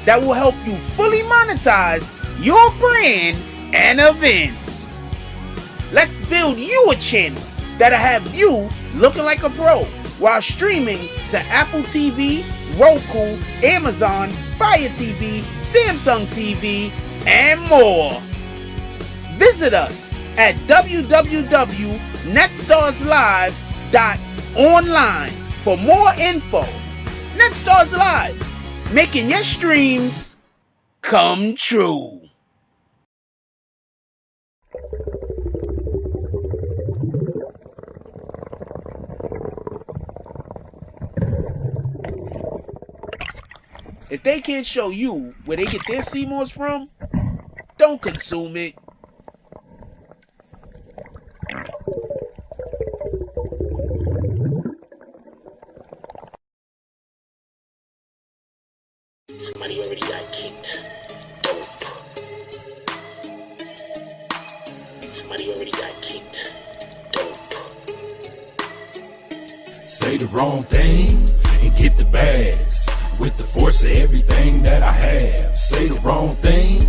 that will help you fully monetize your brand and events. Let's build you a channel that'll have you looking like a pro while streaming to Apple TV, Roku, Amazon, Fire TV, Samsung TV, and more. Visit us at www.netstarslive.online for more info. Netstars Live, making your streams come true. If they can't show you where they get their CMOS from, don't consume it. Somebody already got kicked. Dope. Somebody already got kicked. Dope. Say the wrong thing and get the bags. With the force of everything that I have. Say the wrong thing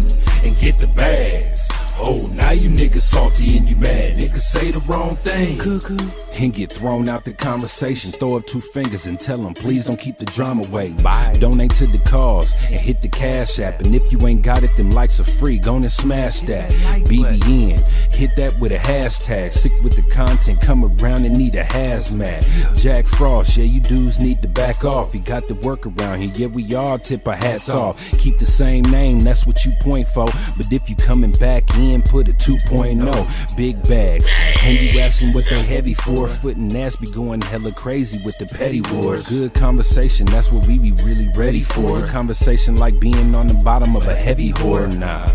and get the bags. Oh, now you niggas salty and you mad. Niggas say the wrong thing cuckoo and get thrown out the conversation. Throw up two fingers and tell them please don't keep the drama away. Bye. Donate to the cause and hit the cash app. And if you ain't got it, them likes are free. Go and smash that. BBN, hit that with a hashtag. Sick with the content, come around and need a hazmat. Jack Frost, yeah, you dudes need to back off. You got the work around here, yeah, we all tip our hats off. Keep the same name, that's what you point for. But if you coming back in, put a 2.0. Big bags, and you asking what they heavy for. Foot and ass be going hella crazy with the petty wars. Good conversation, that's what we be really ready for. Conversation like being on the bottom of a heavy whore. Nah,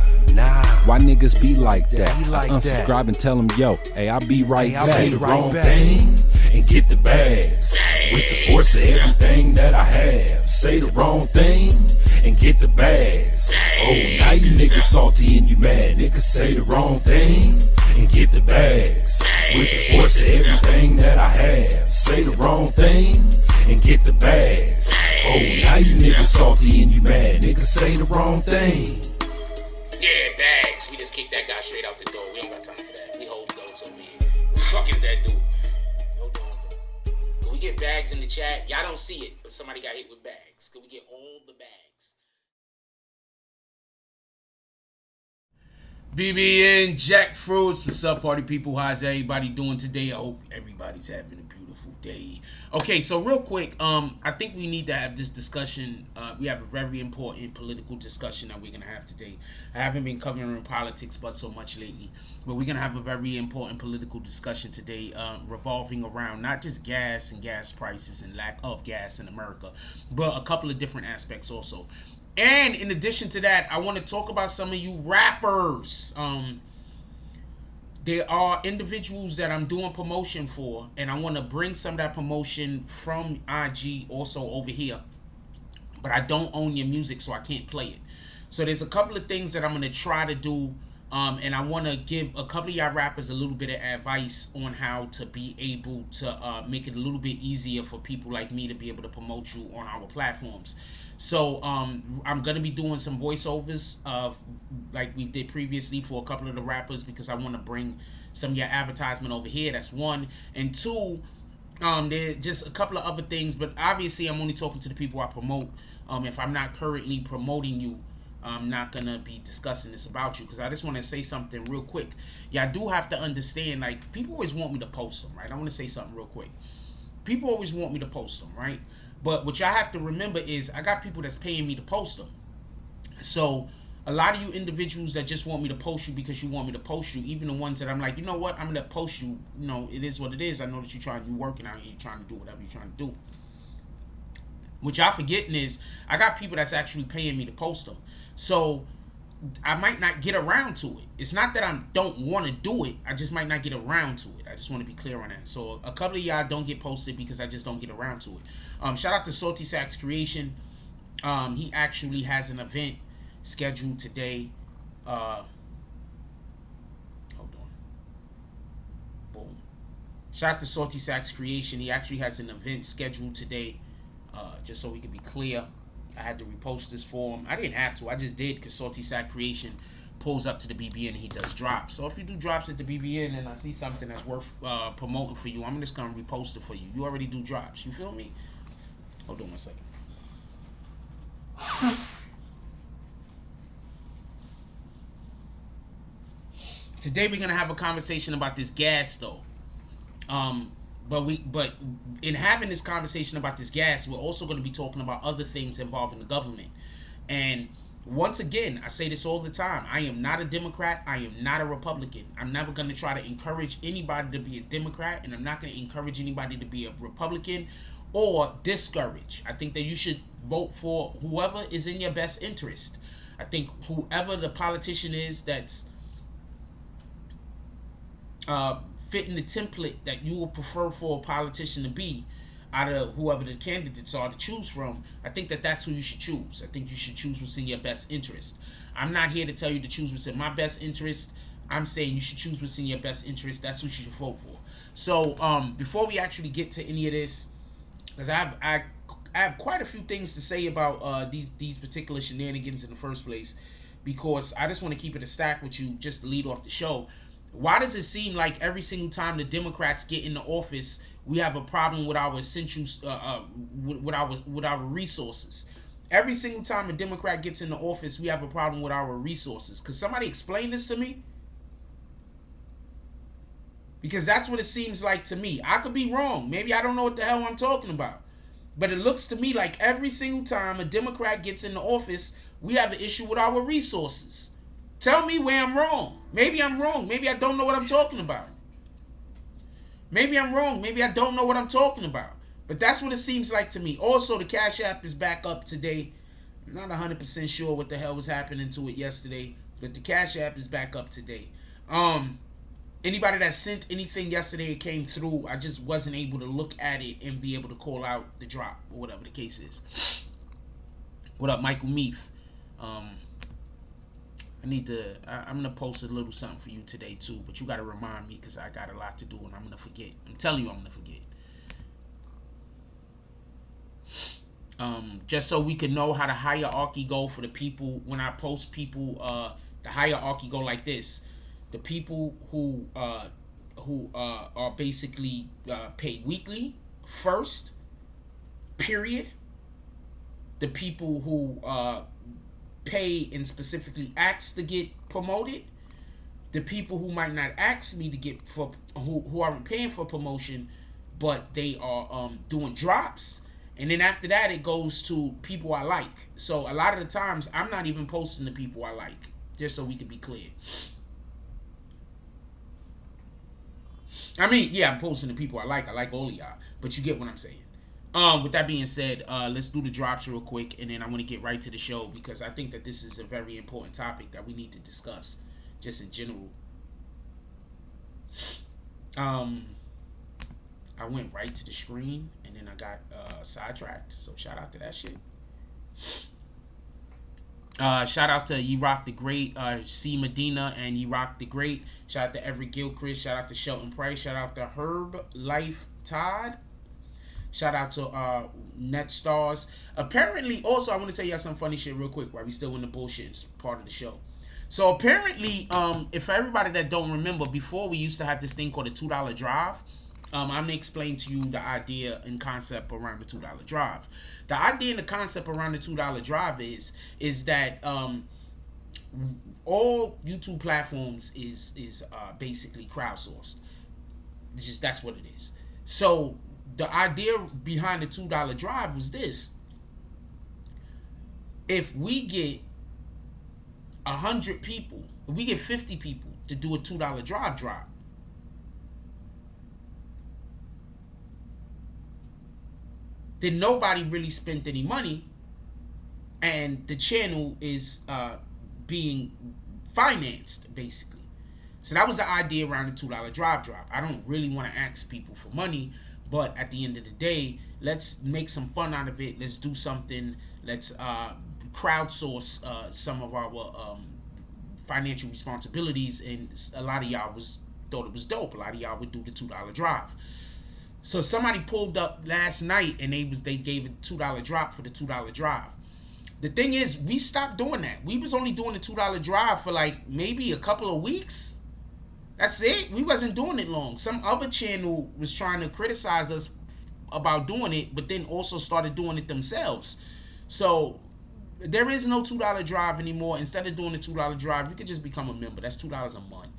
why niggas be like that? Unsubscribe and tell them, yo, hey, I'll be right back. Say the wrong thing and get the bags. With the force of everything that I have. Say the wrong thing and get the bags. Oh, now you niggas salty and you mad. Niggas say the wrong thing and get the bags. With the force of everything that I have. Say the wrong thing and get the bags. Oh, now you niggas salty and you mad. Niggas say the wrong thing. Yeah, bags. We just kicked that guy straight out the door. We don't got time for that. We hold those over here. Who the fuck is that dude? Hold on. Can we get bags in the chat? Y'all don't see it, but somebody got hit with bags. Can we get all the bags? BBN Jackfruits, what's up, party people? How's everybody doing today? I hope everybody's having a beautiful day. Okay, so real quick, I think we need to have this discussion. We have a very important political discussion that we're gonna have today. I haven't been covering politics but so much lately, but we're gonna have a very important political discussion today, revolving around not just gas and gas prices and lack of gas in America, but a couple of different aspects also. And in addition to that, I want to talk about some of you rappers. There are individuals that I'm doing promotion for, and I want to bring some of that promotion from IG also over here. But I don't own your music, so I can't play it. So there's a couple of things that I'm going to try to do, and I want to give a couple of y'all rappers a little bit of advice on how to be able to make it a little bit easier for people like me to be able to promote you on our platforms. So I'm going to be doing some voiceovers like we did previously for a couple of the rappers, because I want to bring some of your advertisement over here. That's one. And two, there's just a couple of other things, but obviously I'm only talking to the people I promote. If I'm not currently promoting you, I'm not going to be discussing this about you, because I just want to say something real quick. Yeah, I do have to understand, like, people always want me to post them, right? I want to say something real quick. People always want me to post them, right? But what y'all have to remember is I got people that's paying me to post them. So a lot of you individuals that just want me to post you because you want me to post you, even the ones that I'm like, you know what, I'm gonna post you, you know, it is what it is. I know that you're trying to be working out here, you're trying to do whatever you're trying to do. What y'all forgetting is I got people that's actually paying me to post them. So I might not get around to it. It's not that I don't want to do it. I just might not get around to it. I just want to be clear on that. So a couple of y'all don't get posted because I just don't get around to it. Shout out to Salty Sacks Creation. He actually has an event scheduled today. Hold on. Boom. Shout out to Salty Sacks Creation. He actually has an event scheduled today. Just so we can be clear, I had to repost this for him. I didn't have to. I just did because Salty Sack Creation pulls up to the BBN and he does drops. So if you do drops at the BBN and I see something that's worth promoting for you, I'm just going to repost it for you. You already do drops. You feel me? Hold on one second. Today we're going to have a conversation about this gas though. But in having this conversation about this gas, we're also going to be talking about other things involving the government. And once again, I say this all the time. I am not a Democrat. I am not a Republican. I'm never going to try to encourage anybody to be a Democrat, and I'm not going to encourage anybody to be a Republican or discourage. I think that you should vote for whoever is in your best interest. I think whoever the politician is that's fitting the template that you would prefer for a politician to be out of whoever the candidates are to choose from, I think that that's who you should choose. I think you should choose what's in your best interest. I'm not here to tell you to choose what's in my best interest. I'm saying you should choose what's in your best interest. That's who you should vote for. So before we actually get to any of this, because I have quite a few things to say about these particular shenanigans in the first place, because I just want to keep it a stack with you just to lead off the show. Why does it seem like every single time the Democrats get into office, we have a problem with our essentials, with our resources? Every single time a Democrat gets into office, we have a problem with our resources. Could somebody explain this to me? Because that's what it seems like to me. I could be wrong. Maybe I don't know what the hell I'm talking about. But it looks to me like every single time a Democrat gets into office, we have an issue with our resources. Tell me where I'm wrong. Maybe I'm wrong. Maybe I don't know what I'm talking about. Maybe I'm wrong. Maybe I don't know what I'm talking about. But that's what it seems like to me. Also, the Cash App is back up today. I'm not 100% sure what the hell was happening to it yesterday, but the Cash App is back up today. Anybody that sent anything yesterday, it came through. I just wasn't able to look at it and be able to call out the drop or whatever the case is. What up, Michael Meath? I'm going to post a little something for you today too, but you got to remind me because I got a lot to do and I'm going to forget. I'm telling you I'm going to forget. Just so we can know how the hierarchy go for the people. When I post people, the hierarchy go like this. The people who are basically paid weekly first, period. The people who pay and specifically ask to get promoted, the people who might not ask me to get for who aren't paying for promotion, but they are doing drops, and then after that it goes to people I like. So a lot of the times I'm not even posting the people I like, just so we can be clear. I mean, yeah, I'm posting the people I like all of y'all, but you get what I'm saying. With that being said, let's do the drops real quick, and then I want to get right to the show because I think that this is a very important topic that we need to discuss, just in general. I went right to the screen, and then I got sidetracked, so shout out to that shit. Shout out to Ye Rock the Great, C. Medina, and Ye Rock the Great. Shout out to Everett Gilchrist. Shout out to Shelton Price. Shout out to Herb Life Todd. Shout out to Net Stars. Apparently, also, I want to tell y'all some funny shit real quick while we still in the bullshit part of the show. So apparently, if everybody that don't remember, before we used to have this thing called a $2 drive. I'm going to explain to you the idea and concept around the $2 drive. The idea and the concept around the $2 drive is that all YouTube platforms is basically crowdsourced. That's what it is. So the idea behind the $2 drive was this. If we get 100 people, if we get 50 people to do a $2 drive drop, then nobody really spent any money, and the channel is being financed, basically. So that was the idea around the $2 drive drop. I don't really want to ask people for money, but at the end of the day, let's make some fun out of it. Let's do something. Let's crowdsource some of our financial responsibilities, and a lot of y'all thought it was dope. A lot of y'all would do the $2 drive. So somebody pulled up last night, and they gave a $2 drop for the $2 drive. The thing is, we stopped doing that. We was only doing the $2 drive for like maybe a couple of weeks. That's it. We wasn't doing it long. Some other channel was trying to criticize us about doing it, but then also started doing it themselves. So there is no $2 drive anymore. Instead of doing the $2 drive, you could just become a member. That's $2 a month.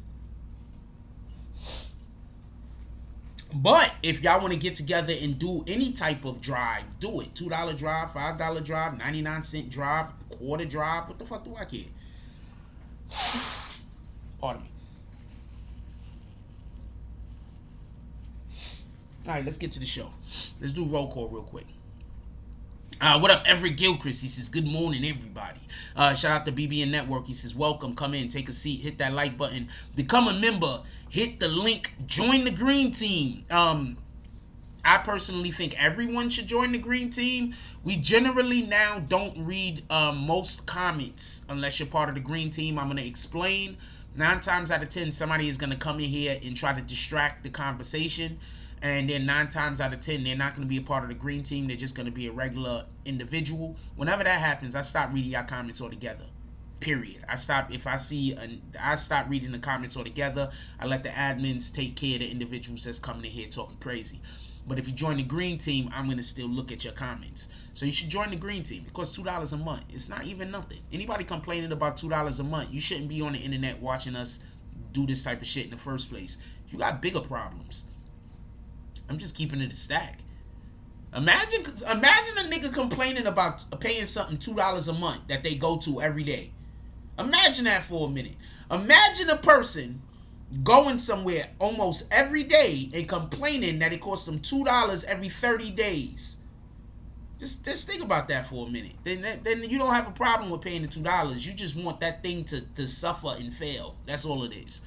But if y'all want to get together and do any type of drive, do it. $2 drive, $5 drive, 99-cent drive, quarter drive. What the fuck do I care? Pardon me. All right, let's get to the show. Let's do roll call real quick. What up, Everett Gilchrist? He says, good morning, everybody. Shout out to BBN Network. He says, welcome. Come in, take a seat, hit that like button, become a member, hit the link, join the green team. I personally think everyone should join the green team. We generally now don't read most comments unless you're part of the green team. I'm going to explain. 9 times out of 10, somebody is going to come in here and try to distract the conversation. And then 9 times out of 10, they're not going to be a part of the green team. They're just going to be a regular individual. Whenever that happens, I stop reading your comments altogether. Period. I stop reading the comments altogether. I let the admins take care of the individuals that's coming in here talking crazy. But if you join the green team, I'm going to still look at your comments. So you should join the green team. It costs $2 a month. It's not even nothing. Anybody complaining about $2 a month, you shouldn't be on the internet watching us do this type of shit in the first place. You got bigger problems. I'm just keeping it a stack. Imagine a nigga complaining about paying something $2 a month that they go to every day. Imagine that for a minute. Imagine a person going somewhere almost every day and complaining that it costs them $2 every 30 days. Just think about that for a minute. Then you don't have a problem with paying the $2. You just want that thing to suffer and fail. That's all it is.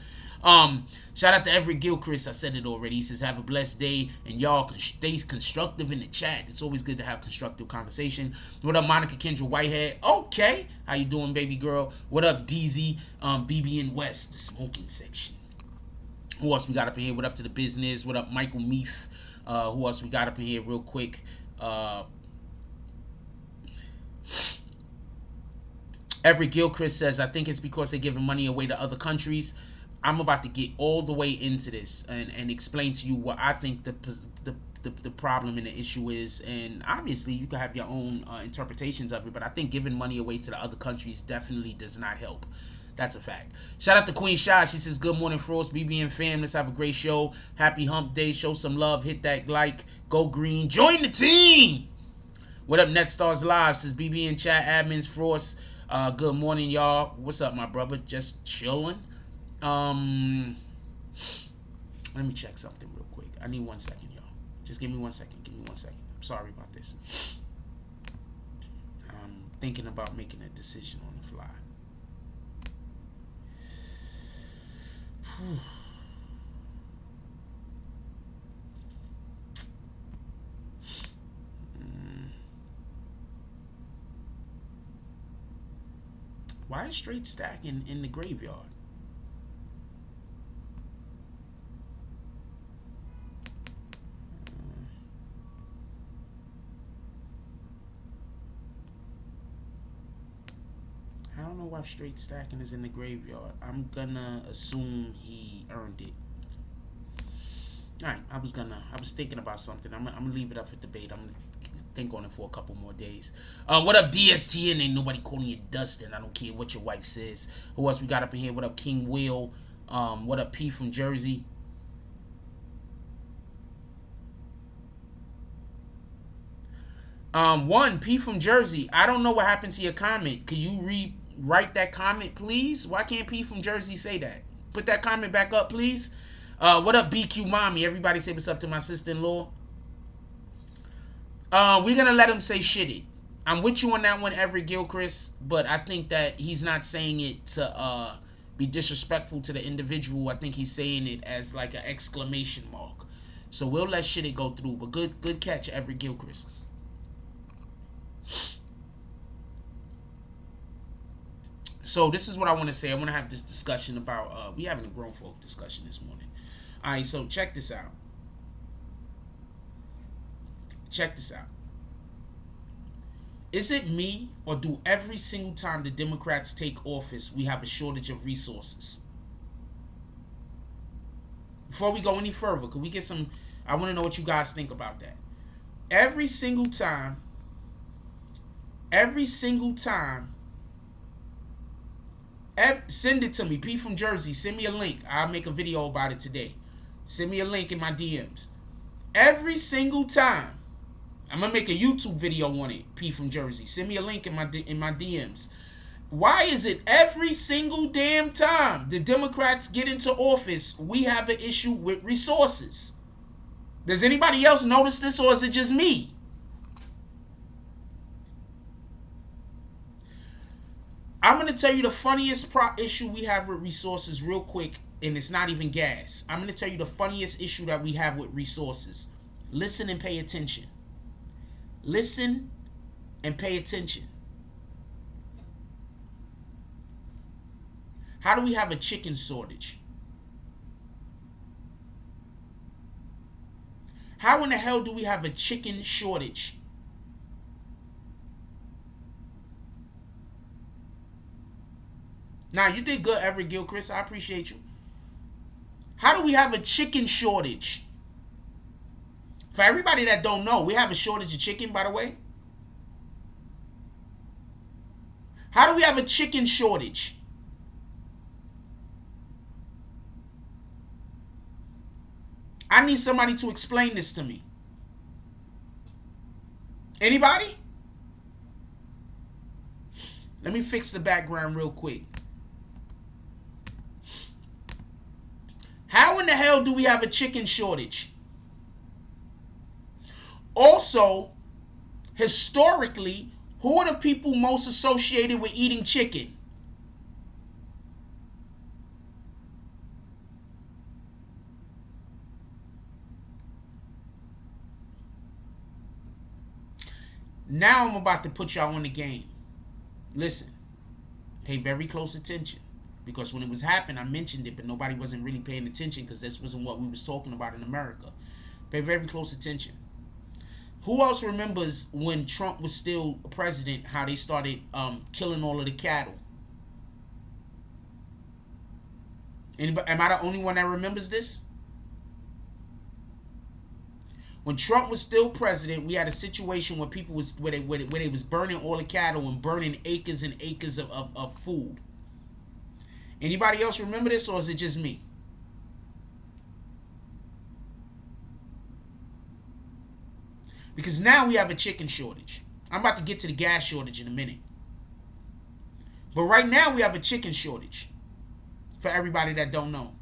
Shout out to Everett Gilchrist. I said it already. He says, have a blessed day, and y'all stay constructive in the chat. It's always good to have constructive conversation. What up, Monica Kendra Whitehead? Okay. How you doing, baby girl? What up, DZ? BBN West, the smoking section. Who else we got up in here? What up to the business? What up, Michael Meath? Who else we got up in here real quick? Everett Gilchrist says, I think it's because they're giving money away to other countries. I'm about to get all the way into this and explain to you what I think the problem and the issue is. And obviously, you can have your own interpretations of it, but I think giving money away to the other countries definitely does not help. That's a fact. Shout out to Queen Shah. She says, good morning, Frost, BBN fam. Let's have a great show. Happy hump day. Show some love. Hit that like. Go green. Join the team. What up, NetStars Live? Says BBN chat admins, Frost. Good morning, y'all. What's up, my brother? Just chilling. Let me check something real quick. I need 1 second, y'all. Just give me 1 second. Give me 1 second. I'm sorry about this. I'm thinking about making a decision on the fly. Why is straight stack in the graveyard? I don't know why straight stacking is in the graveyard. I'm gonna assume he earned it. Alright, I was thinking about something. I'm gonna leave it up for debate. I'm gonna think on it for a couple more days. What up, DSTN? Ain't nobody calling you Dustin. I don't care what your wife says. Who else we got up in here? What up, King Will? What up, P from Jersey? One, P from Jersey. I don't know what happened to your comment. Could you write that comment, please? Why can't P from Jersey say that? Put that comment back up, please. What up, BQ Mommy? Everybody say what's up to my sister-in-law. We're going to let him say shitty. I'm with you on that one, Everett Gilchrist, but I think that he's not saying it to be disrespectful to the individual. I think he's saying it as like an exclamation mark. So we'll let shitty go through, but good catch, Everett Gilchrist. So this is what I want to say. I want to have this discussion about, we having a grown folk discussion this morning. All right, so check this out. Check this out. Is it me, or do every single time the Democrats take office, we have a shortage of resources? Before we go any further, could we get some, I want to know what you guys think about that. Every single time, send it to me. P from Jersey, send me a link. I'll make a video about it today. Send me a link in my DMs. Every single time, I'm gonna make a YouTube video on it. P from Jersey, send me a link in my DMs. Why is it every single damn time the Democrats get into office, we have an issue with resources? Does anybody else notice this, or is it just me? I'm going to tell you the funniest issue we have with resources real quick, and it's not even gas. I'm going to tell you the funniest issue that we have with resources. Listen and pay attention. Listen and pay attention. How do we have a chicken shortage? How in the hell do we have a chicken shortage? Now, you did good, Everett Gilchrist. I appreciate you. How do we have a chicken shortage? For everybody that don't know, we have a shortage of chicken, by the way. How do we have a chicken shortage? I need somebody to explain this to me. Anybody? Let me fix the background real quick. How in the hell do we have a chicken shortage? Also, historically, who are the people most associated with eating chicken? Now I'm about to put y'all on the game. Listen, pay very close attention. Because when it was happening, I mentioned it, but nobody wasn't really paying attention because this wasn't what we was talking about in America. Pay very close attention. Who else remembers when Trump was still president, how they started killing all of the cattle? Anybody, am I the only one that remembers this? When Trump was still president, we had a situation where people was where they was burning all the cattle and burning acres and acres of food. Anybody else remember this, or is it just me? Because now we have a chicken shortage. I'm about to get to the gas shortage in a minute. But right now we have a chicken shortage. For everybody that don't know.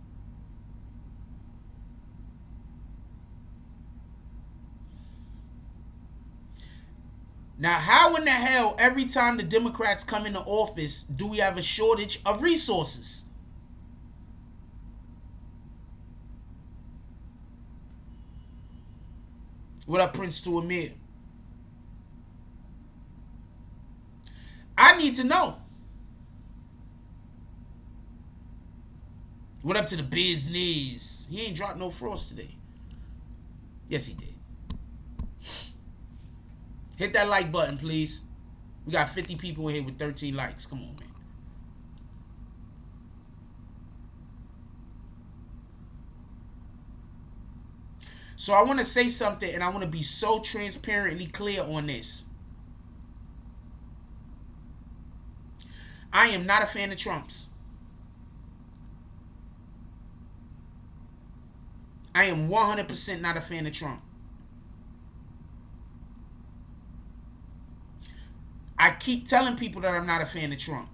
Now, how in the hell, every time the Democrats come into office, do we have a shortage of resources? What up, Prince to Amir? I need to know. What up to the business? He ain't dropped no frost today. Yes, he did. Hit that like button, please. We got 50 people in here with 13 likes. Come on, man. So I want to say something, and I want to be so transparently clear on this. I am not a fan of Trump's. I am 100% not a fan of Trump. I keep telling people that I'm not a fan of Trump.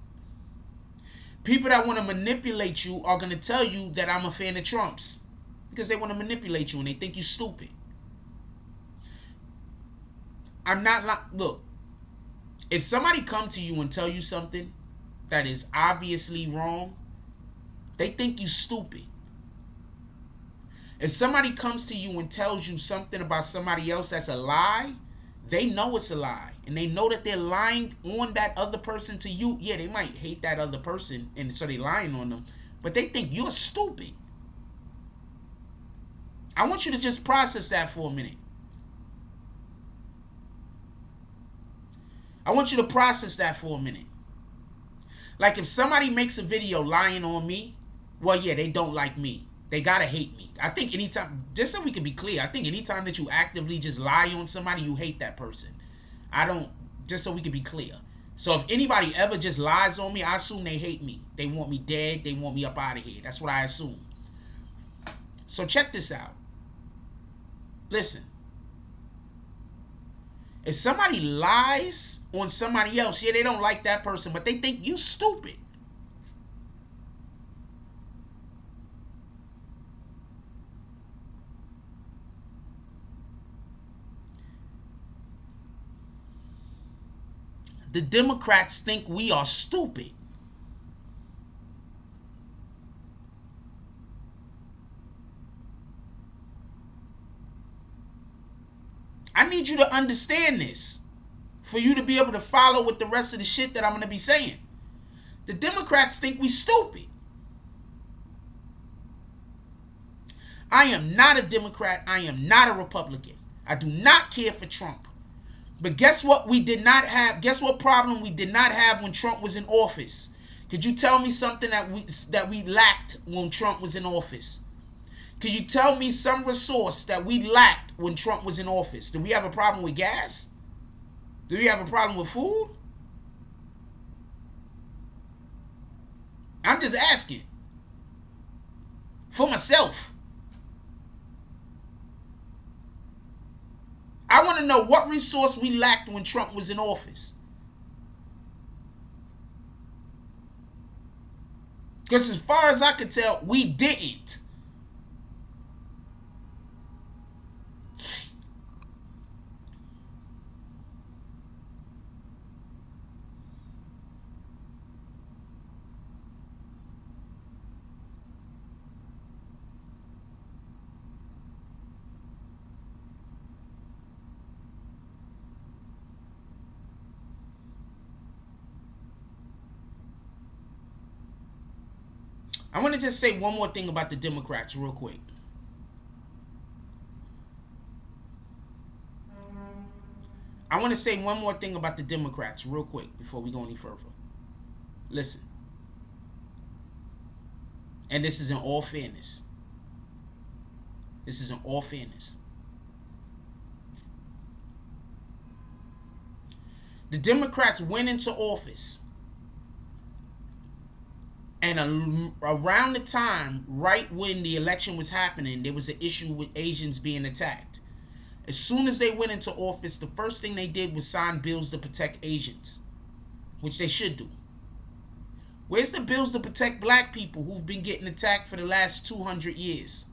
People that want to manipulate you are going to tell you that I'm a fan of Trump's because they want to manipulate you and they think you're stupid. I'm not like, look, if somebody come to you and tell you something that is obviously wrong, they think you stupid. If somebody comes to you and tells you something about somebody else that's a lie, they know it's a lie. And they know that they're lying on that other person to you. Yeah, they might hate that other person, and so they're lying on them. But they think you're stupid. I want you to just process that for a minute. I want you to process that for a minute. Like if somebody makes a video lying on me, well, yeah, they don't like me. They gotta hate me. I think anytime, just so we can be clear, I think anytime that you actively just lie on somebody, you hate that person. I don't, just so we can be clear. So if anybody ever just lies on me, I assume they hate me. They want me dead. They want me up out of here. That's what I assume. So check this out. Listen. If somebody lies on somebody else, yeah, they don't like that person, but they think you stupid. The Democrats think we are stupid. I need you to understand this for you to be able to follow with the rest of the shit that I'm going to be saying. The Democrats think we stupid. I am not a Democrat. I am not a Republican. I do not care for Trump. But guess what we did not have? Guess what problem we did not have when Trump was in office? Could you tell me something that we lacked when Trump was in office? Could you tell me some resource that we lacked when Trump was in office? Do we have a problem with gas? Do we have a problem with food? I'm just asking. For myself. I want to know what resource we lacked when Trump was in office. Because as far as I could tell, we didn't. I want to just say one more thing about the Democrats real quick. I want to say one more thing about the Democrats real quick before we go any further. Listen. And this is in all fairness. This is in all fairness. The Democrats went into office. And around the time, right when the election was happening, there was an issue with Asians being attacked. As soon as they went into office, the first thing they did was sign bills to protect Asians, which they should do. Where's the bills to protect black people who've been getting attacked for the last 200 years?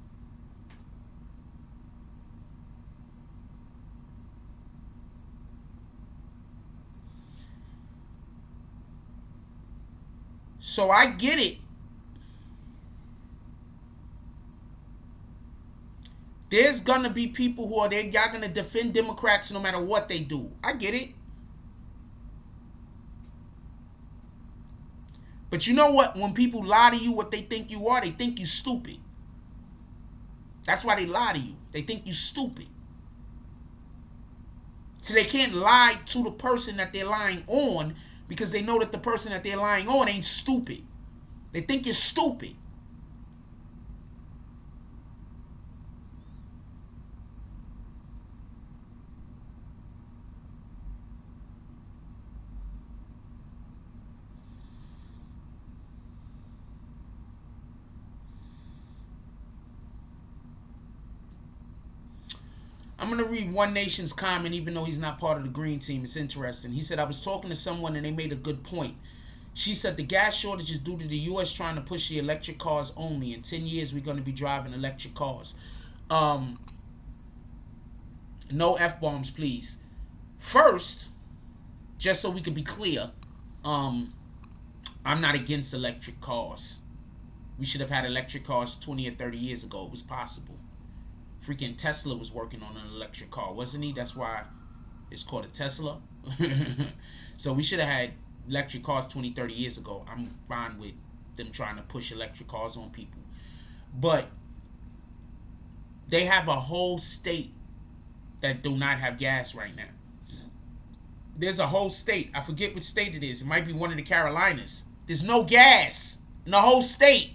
So I get it. There's going to be people who are there. Y'all going to defend Democrats no matter what they do. I get it. But you know what? When people lie to you what they think you are, they think you stupid. That's why they lie to you. They think you stupid. So they can't lie to the person that they're lying on because they know that the person that they're lying on ain't stupid. They think you're stupid. I'm going to read One Nation's comment, even though he's not part of the green team. It's interesting. He said, I was talking to someone and they made a good point. She said the gas shortage is due to the U.S. trying to push the electric cars only. In 10 years, we're going to be driving electric cars. No F-bombs, please. First, just so we can be clear, I'm not against electric cars. We should have had electric cars 20 or 30 years ago. It was possible. Freaking Tesla was working on an electric car, wasn't he? That's why it's called a Tesla. So we should have had electric cars 20, 30 years ago. I'm fine with them trying to push electric cars on people. But they have a whole state that do not have gas right now. There's a whole state. I forget which state it is. It might be one of the Carolinas. There's no gas in the whole state.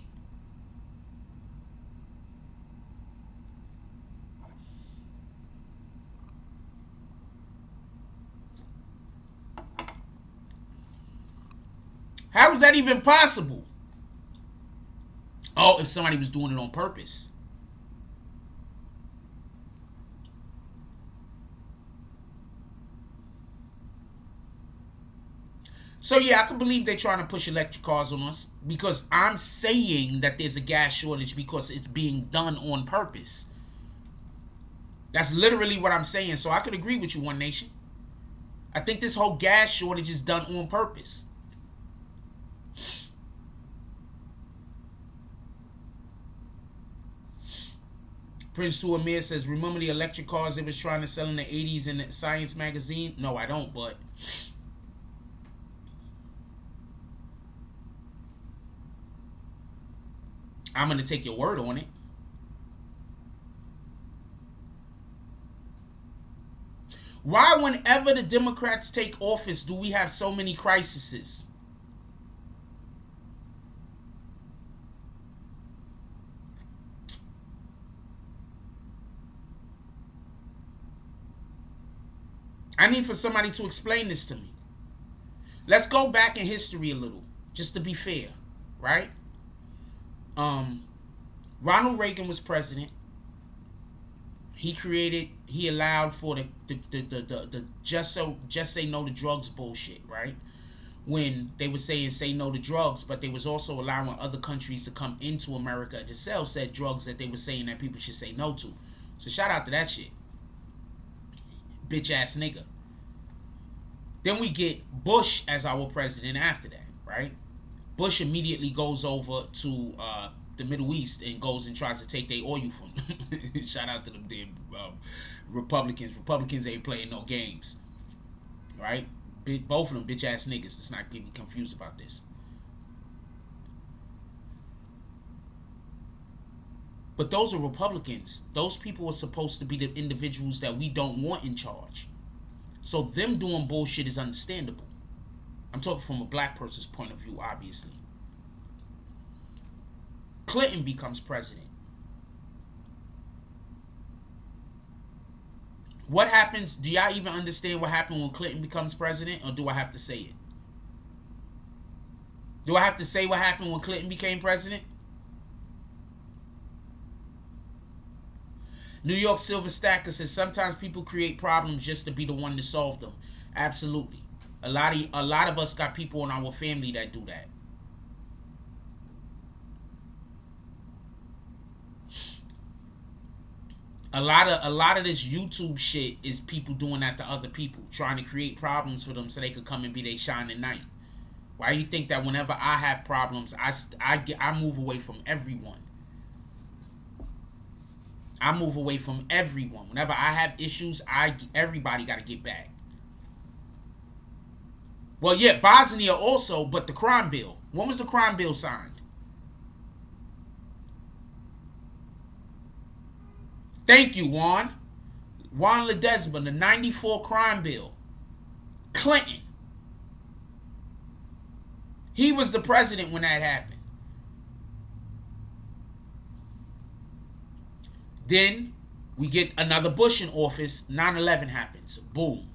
How is that even possible? Oh, if somebody was doing it on purpose. So yeah, I can believe they're trying to push electric cars on us, because I'm saying that there's a gas shortage because it's being done on purpose. That's literally what I'm saying. So I could agree with you, One Nation. I think this whole gas shortage is done on purpose. Prince to Amir says, remember the electric cars they was trying to sell in the 80s in the Science magazine? No, I don't, but I'm going to take your word on it. Why, whenever the Democrats take office, do we have so many crises? I need for somebody to explain this to me. Let's go back in history a little, just to be fair, right? Ronald Reagan was president. He allowed for the just say no to drugs bullshit, right? When they were saying say no to drugs, but they was also allowing other countries to come into America to sell said drugs that they were saying that people should say no to. So shout out to that shit. Bitch ass nigga. Then we get Bush as our president after that, right? Bush immediately goes over to the Middle East and goes and tries to take their oil from them. Shout out to them damn Republicans. Republicans ain't playing no games, right? Both of them bitch ass niggas. Let's not get me confused about this. But those are Republicans. Those people are supposed to be the individuals that we don't want in charge. So them doing bullshit is understandable. I'm talking from a black person's point of view, obviously. Clinton becomes president. What happens? Do y'all even understand what happened when Clinton becomes president, or do I have to say it? Do I have to say what happened when Clinton became president? New York Silver Stacker says sometimes people create problems just to be the one to solve them. Absolutely. A lot of us got people in our family that do that. A lot of this YouTube shit is people doing that to other people, trying to create problems for them so they could come and be their shining light. Why do you think that whenever I have problems, I move away from everyone? I move away from everyone. Whenever I have issues, everybody got to get back. Well, yeah, Bosnia also, but the crime bill. When was the crime bill signed? Thank you, Juan. Juan Ledesma, the 94 crime bill. Clinton. He was the president when that happened. Then we get another Bush in office. 9/11 happens. Boom.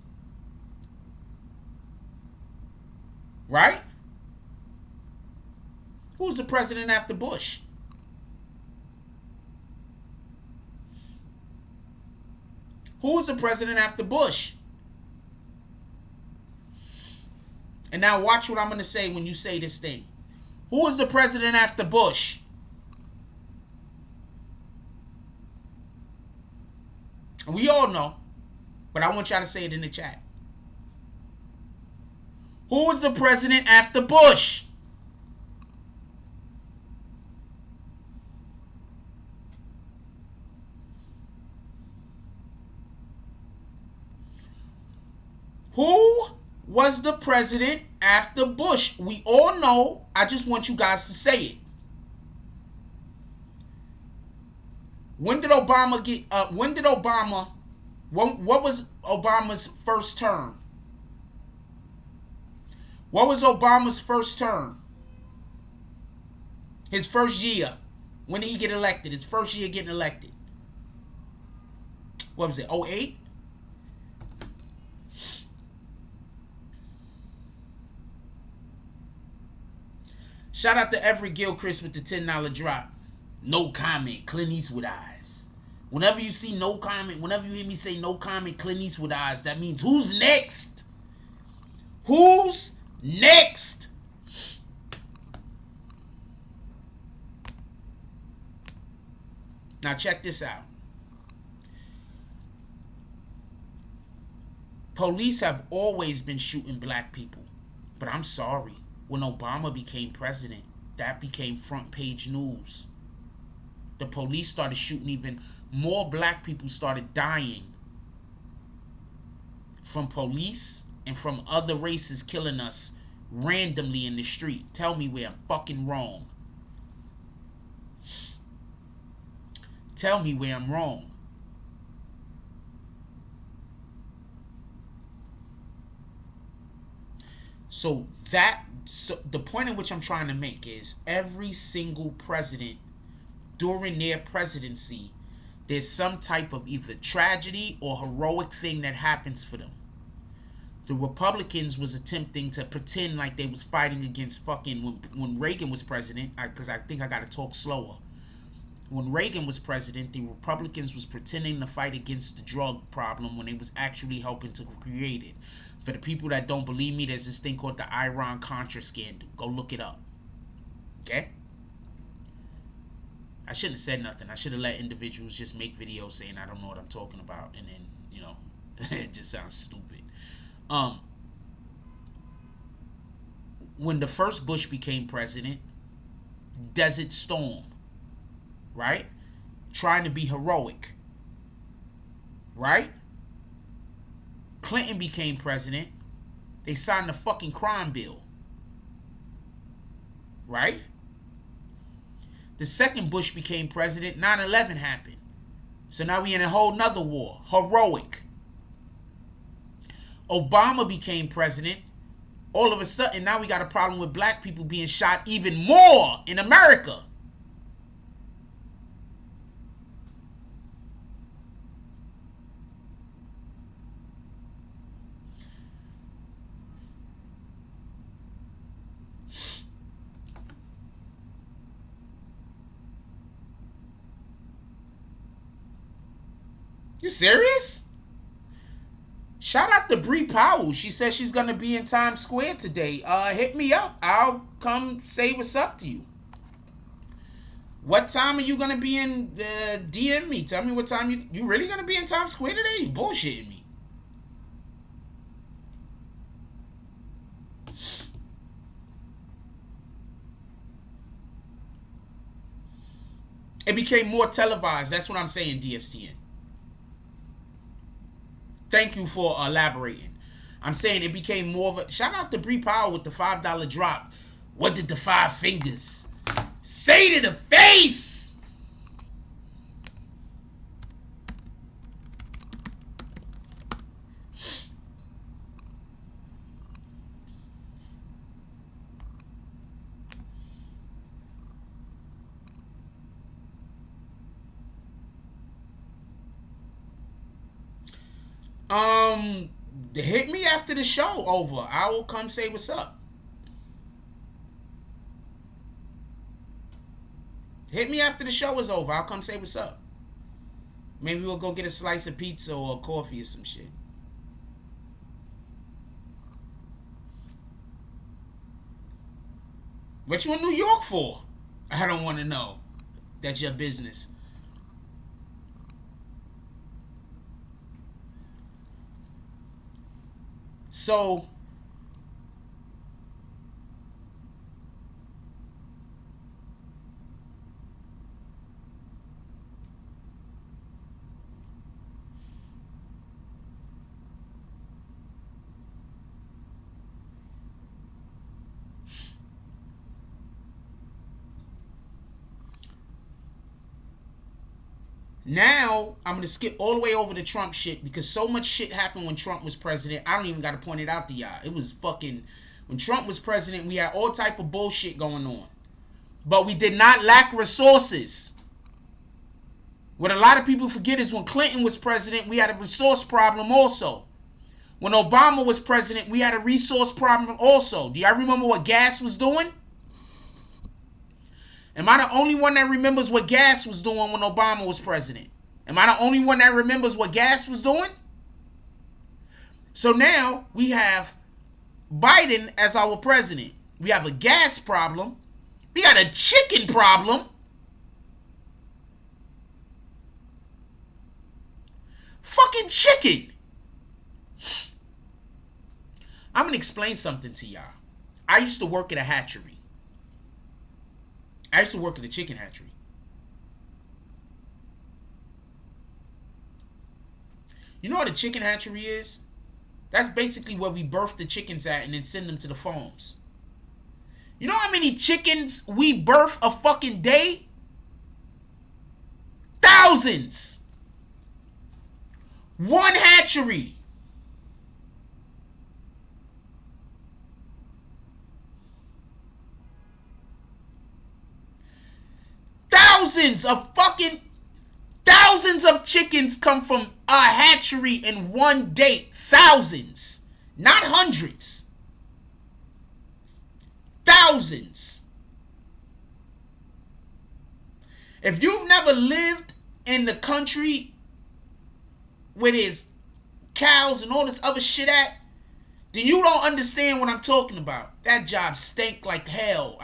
Right? Who's the president after Bush? Who was the president after Bush? And now watch what I'm going to say when you say this thing. Who was the president after Bush? We all know, but I want y'all to say it in the chat. Who was the president after Bush? Who was the president after Bush? We all know. I just want you guys to say it. When did Obama get? What was Obama's first term? What was Obama's first term? His first year. When did he get elected? His first year getting elected. What was it? 08? Shout out to every Gilchrist with the $10 drop. No comment, Clint Eastwood eyes. Whenever you see no comment, whenever you hear me say no comment, Clint Eastwood eyes, that means who's next? Who's next? Now check this out. Police have always been shooting black people. But I'm sorry. When Obama became president, that became front page news. The police started shooting, even more black people started dying from police and from other races killing us randomly in the street. Tell me where I'm fucking wrong. Tell me where I'm wrong. So the point in which I'm trying to make is every single president during their presidency, there's some type of either tragedy or heroic thing that happens for them. The Republicans was attempting to pretend like they was fighting against fucking when Reagan was president, because I think I got to talk slower. When Reagan was president, the Republicans was pretending to fight against the drug problem when they was actually helping to create it. For the people that don't believe me, there's this thing called the Iran-Contra scandal. Go look it up. Okay? I shouldn't have said nothing. I should have let individuals just make videos saying I don't know what I'm talking about. And then, you know, it just sounds stupid. When the first Bush became president, Desert Storm, right? Trying to be heroic, right? Clinton became president. They signed the fucking crime bill, right? The second Bush became president, 9/11 happened. So now we in a whole nother war. Heroic. Obama became president. All of a sudden, now we got a problem with black people being shot even more in America. You serious? Shout out to Bree Powell. She says she's going to be in Times Square today. Hit me up. I'll come say what's up to you. What time are you going to be in? DM me. Tell me what time you really going to be in Times Square today? You bullshitting me. It became more televised. That's what I'm saying, DSTN. Thank you for elaborating. I'm saying it became more of a... Shout out to Bree Powell with the $5 drop. What did the 5 fingers say to the face? Hit me after the show over. I will come say what's up. Hit me after the show is over. I'll come say what's up. Maybe we'll go get a slice of pizza or coffee or some shit. What you in New York for? I don't want to know. That's your business. So now I'm going to skip all the way over the Trump shit because so much shit happened when Trump was president. I don't even got to point it out to y'all. It was fucking, when Trump was president, we had all type of bullshit going on. But we did not lack resources. What a lot of people forget is when Clinton was president, we had a resource problem also. When Obama was president, we had a resource problem also. Do y'all remember what gas was doing? Am I the only one that remembers what gas was doing when Obama was president? Am I the only one that remembers what gas was doing? So now we have Biden as our president. We have a gas problem. We got a chicken problem. Fucking chicken. I'm going to explain something to y'all. I used to work at a hatchery. I used to work at a chicken hatchery. You know what a chicken hatchery is? That's basically where we birth the chickens at and then send them to the farms. You know how many chickens we birth a fucking day? Thousands. One hatchery. Thousands of chickens come from a hatchery in one day. Thousands. Not hundreds. Thousands. If you've never lived in the country where there's cows and all this other shit at, then you don't understand what I'm talking about. That job stank like hell.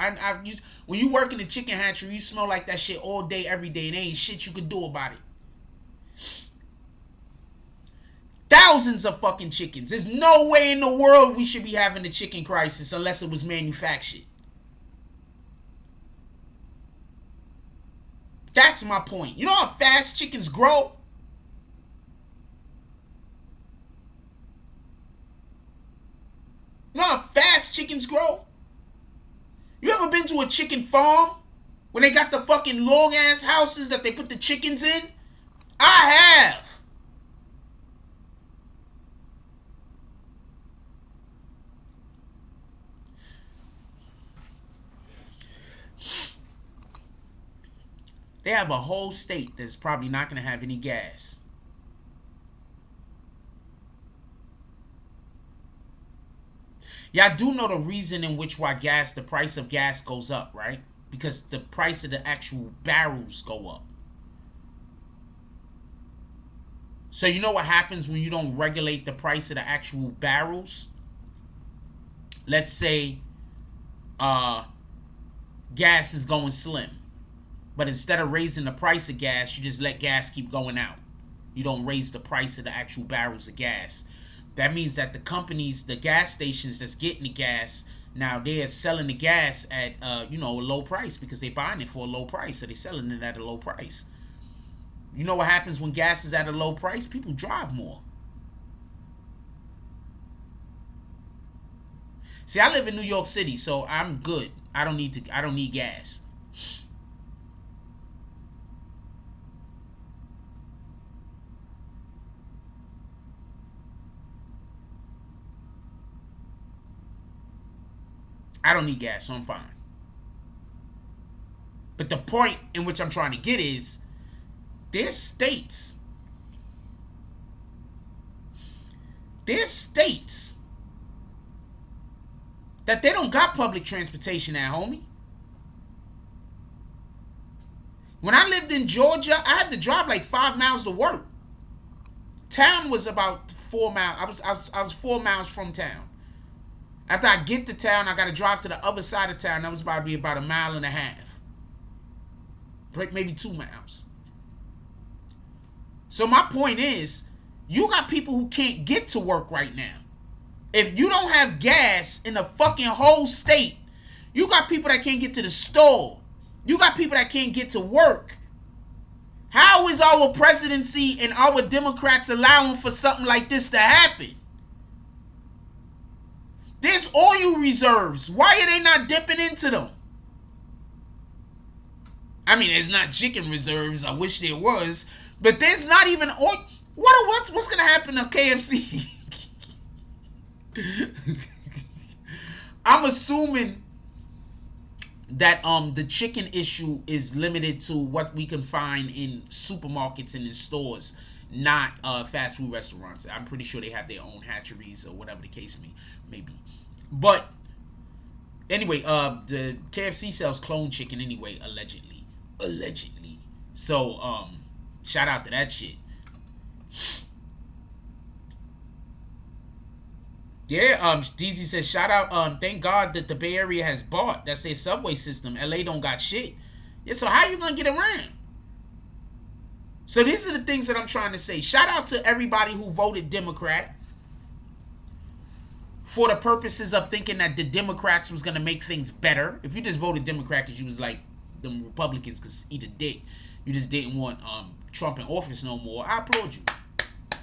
When you work in the chicken hatchery, you smell like that shit all day, every day. And there ain't shit you could do about it. Thousands of fucking chickens. There's no way in the world we should be having a chicken crisis unless it was manufactured. That's my point. You know how fast chickens grow? You know how fast chickens grow? You ever been to a chicken farm when they got the fucking long ass houses that they put the chickens in? I have. They have a whole state that's probably not going to have any gas. Y'all do know the reason in which why the price of gas goes up, right? Because the price of the actual barrels go up. So you know what happens when you don't regulate the price of the actual barrels? Let's say gas is going slim. But instead of raising the price of gas, you just let gas keep going out. You don't raise the price of the actual barrels of gas. That means that the companies, the gas stations that's getting the gas, now they're selling the gas at a low price because they're buying it for a low price. So they're selling it at a low price. You know what happens when gas is at a low price? People drive more. See, I live in New York City, so I'm good. I don't need gas. I don't need gas, so I'm fine. But the point in which I'm trying to get is, there's states that they don't got public transportation at, homie. When I lived in Georgia, I had to drive like 5 miles to work. Town was about 4 miles. I was 4 miles from town. After I get to town, I got to drive to the other side of town. That was about to be about 1.5 miles. Maybe 2 miles. So my point is, you got people who can't get to work right now. If you don't have gas in the fucking whole state, you got people that can't get to the store. You got people that can't get to work. How is our presidency and our Democrats allowing for something like this to happen? There's oil reserves. Why are they not dipping into them? I mean, there's not chicken reserves. I wish there was. But there's not even oil. What's going to happen to KFC? I'm assuming that the chicken issue is limited to what we can find in supermarkets and in stores, not fast food restaurants. I'm pretty sure they have their own hatcheries or whatever the case may be. But anyway, the KFC sells clone chicken anyway, allegedly. So shout out to that shit. Yeah, DZ says, shout out, thank God that the Bay Area has bought. That's their subway system. LA don't got shit. Yeah, so how you gonna get around? So these are the things that I'm trying to say. Shout out to everybody who voted Democrat for the purposes of thinking that the Democrats was gonna make things better. If you just voted Democrat because you was like, them Republicans could eat a dick, you just didn't want Trump in office no more, I applaud you.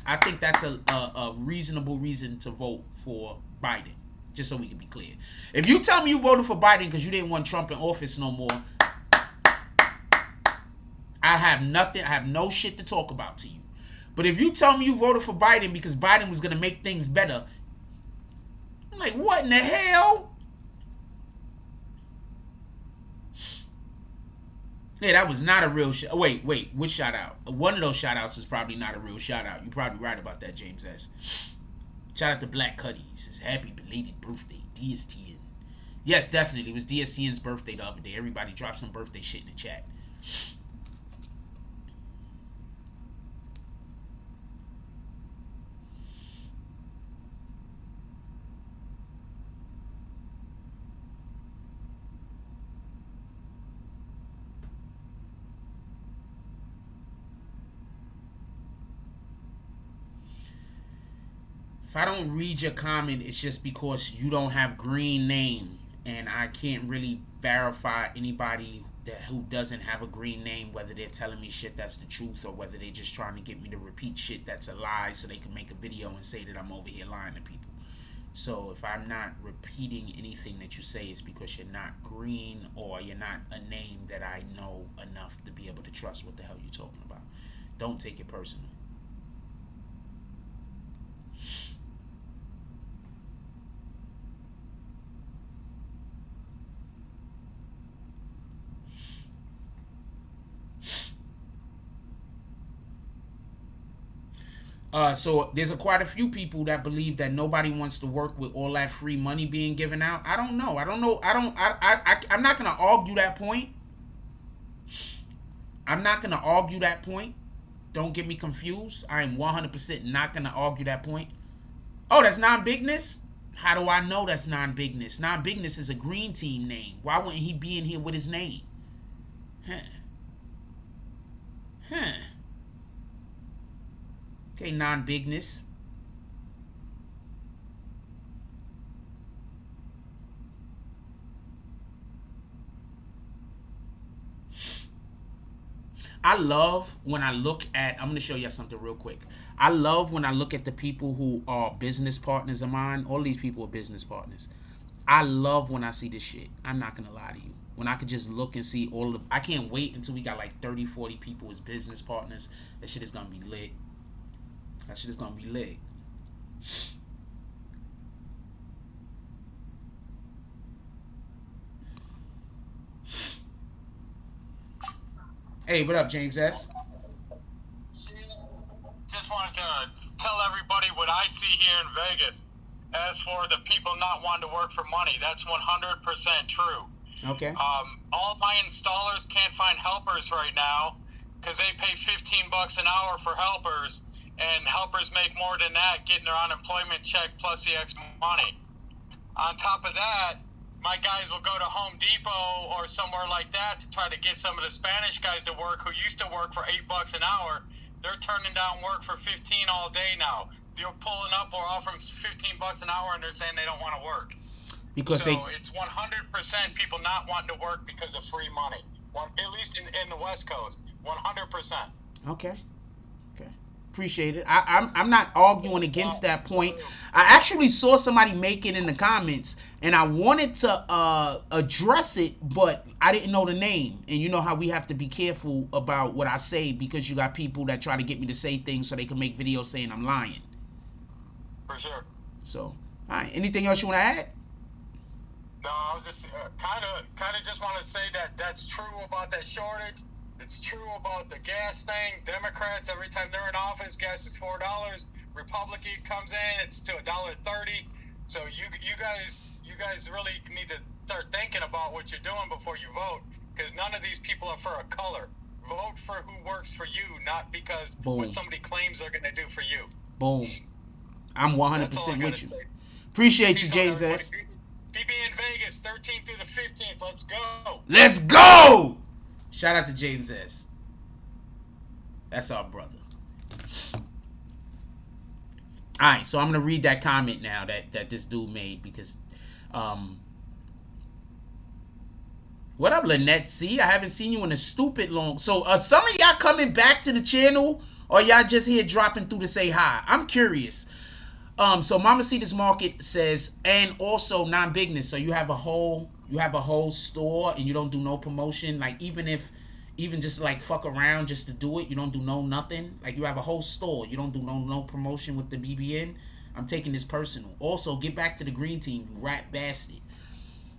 I think that's a reasonable reason to vote for Biden, just so we can be clear. If you tell me you voted for Biden because you didn't want Trump in office no more, I have nothing, I have no shit to talk about to you. But if you tell me you voted for Biden because Biden was going to make things better, I'm like, what in the hell? Yeah, that was not a real shout. Wait, which shout out? One of those shout outs is probably not a real shout out. You're probably right about that, James S. Shout out to Black Cuddy. He says, happy belated birthday, DSTN. Yes, definitely. It was DSTN's birthday the other day. Everybody dropped some birthday shit in the chat. If I don't read your comment, it's just because you don't have green name, and I can't really verify anybody who doesn't have a green name, whether they're telling me shit that's the truth or whether they're just trying to get me to repeat shit that's a lie so they can make a video and say that I'm over here lying to people. So if I'm not repeating anything that you say, it's because you're not green or you're not a name that I know enough to be able to trust what the hell you're talking about. Don't take it personal. So there's quite a few people that believe that nobody wants to work with all that free money being given out. I don't know. I'm not going to argue that point. Don't get me confused. I am 100% not going to argue that point. Oh, that's non-bigness? How do I know that's non-bigness? Non-bigness is a green team name. Why wouldn't he be in here with his name? Okay, non-bigness. I love when I look at, I'm going to show you something real quick. I love when I look at the people who are business partners of mine. All these people are business partners. I love when I see this shit. I'm not going to lie to you. When I could just look and see all of, I can't wait until we got like 30, 40 people as business partners. That shit is going to be lit. That shit is gonna be lit. Hey, what up, James S? Just wanted to tell everybody what I see here in Vegas. As for the people not wanting to work for money, that's 100% true. Okay. All my installers can't find helpers right now because they pay $15 an hour for helpers. And helpers make more than that getting their unemployment check plus the extra money. On top of that, my guys will go to Home Depot or somewhere like that to try to get some of the Spanish guys to work who used to work for $8 an hour. They're turning down work for 15 all day now. They're pulling up or offering 15 bucks an hour, and they're saying they don't want to work. Because it's 100% people not wanting to work because of free money. At least in the West Coast, 100%. Okay. Appreciate it. I'm not arguing against that point. I actually saw somebody make it in the comments, and I wanted to address it, but I didn't know the name. And you know how we have to be careful about what I say, because you got people that try to get me to say things so they can make videos saying I'm lying. For sure. So, all right. Anything else you want to add? No, I was just kind of just want to say that that's true about that shortage. It's true about the gas thing. Democrats, every time they're in office, gas is $4. Republican comes in, it's to $1.30. So you guys really need to start thinking about what you're doing before you vote, because none of these people are for a color. Vote for who works for you, not because what somebody claims they're going to do for you. Boom. I'm 100% with you. Appreciate you, James S. BB in Vegas, 13th through the 15th. Let's go. Let's go. Shout out to James S. That's our brother. Alright, so I'm going to read that comment now that this dude made, because what up, Lynette C? I haven't seen you in a stupid long. So some of y'all coming back to the channel, or y'all just here dropping through to say hi? I'm curious. So Mama Cita's Market says, and also non-bigness. So you have a whole store and you don't do no promotion. Like even just like fuck around just to do it, you don't do nothing. Like you have a whole store, you don't do no promotion with the BBN. I'm taking this personal. Also, get back to the green team, you rat bastard.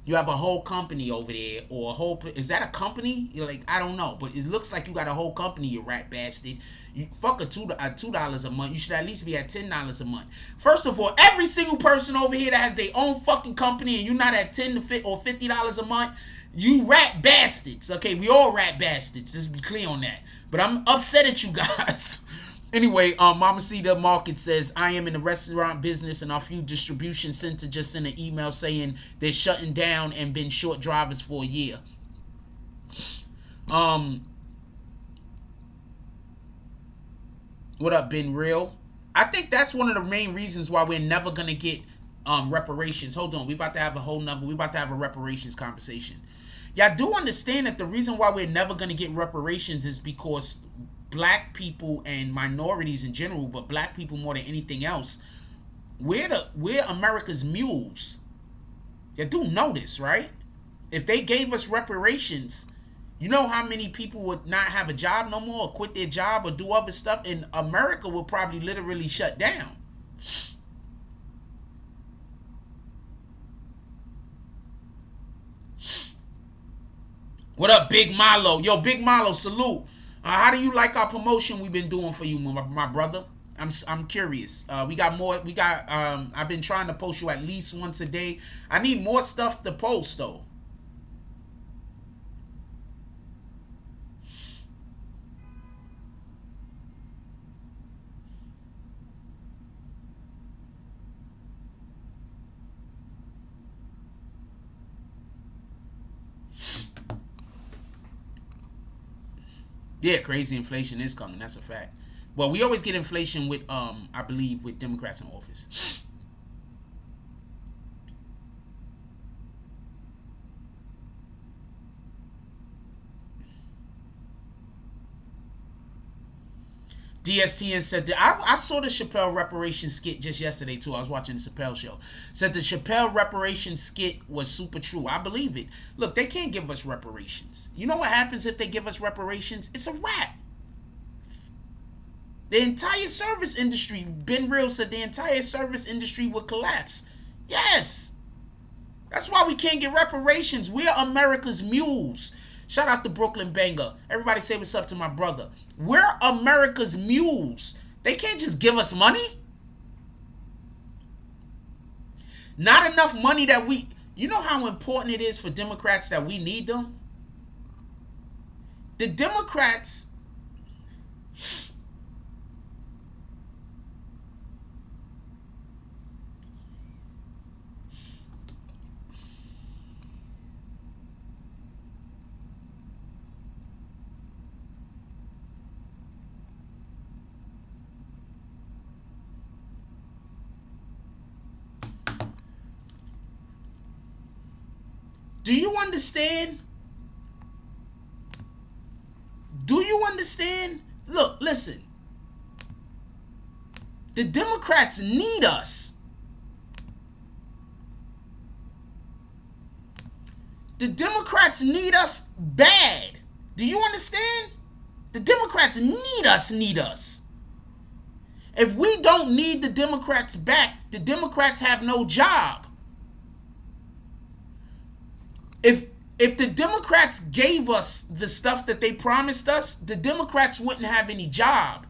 You have a whole company over there, or a whole, is that a company? You're like, I don't know, but it looks like you got a whole company, you rat bastard. You fuck $2 a month. You should at least be at $10 a month. First of all, every single person over here that has their own fucking company and you're not at $10 or $50 a month, you rat bastards. Okay, we all rat bastards. Let's be clear on that. But I'm upset at you guys. Anyway, Mama Cita Market says, I am in the restaurant business and our few distribution center just sent an email saying they're shutting down and been short drivers for a year. What up, Ben Real? I think that's one of the main reasons why we're never going to get reparations. Hold on, we about to have a reparations conversation. Y'all do understand that the reason why we're never going to get reparations is because black people and minorities in general, but black people more than anything else, we're America's mules. You do know this, right? If they gave us reparations, you know how many people would not have a job no more, or quit their job, or do other stuff, and America will probably literally shut down. What up, Big Milo? Yo, Big Milo, salute. How do you like our promotion we've been doing for you, my brother? I'm curious. We got more. I've been trying to post you at least once a day. I need more stuff to post though. Yeah, crazy inflation is coming. That's a fact. Well, we always get inflation with, I believe, with Democrats in office. DSTN said that I saw the Chappelle Reparations skit just yesterday too. I was watching the Chappelle show. Said the Chappelle Reparations skit was super true. I believe it. Look, they can't give us reparations. You know what happens if they give us reparations? It's a wrap. The entire service industry, Ben Real said the entire service industry would collapse. Yes. That's why we can't get reparations. We're America's mules. Shout out to Brooklyn Banger. Everybody say what's up to my brother. We're America's mules. They can't just give us money. Not enough money that we... You know how important it is for Democrats that we need them? The Democrats... Do you understand? Do you understand? Look, listen. The Democrats need us. The Democrats need us bad. Do you understand? The Democrats need us. If we don't need the Democrats back, the Democrats have no job. If the Democrats gave us the stuff that they promised us, the Democrats wouldn't have any job.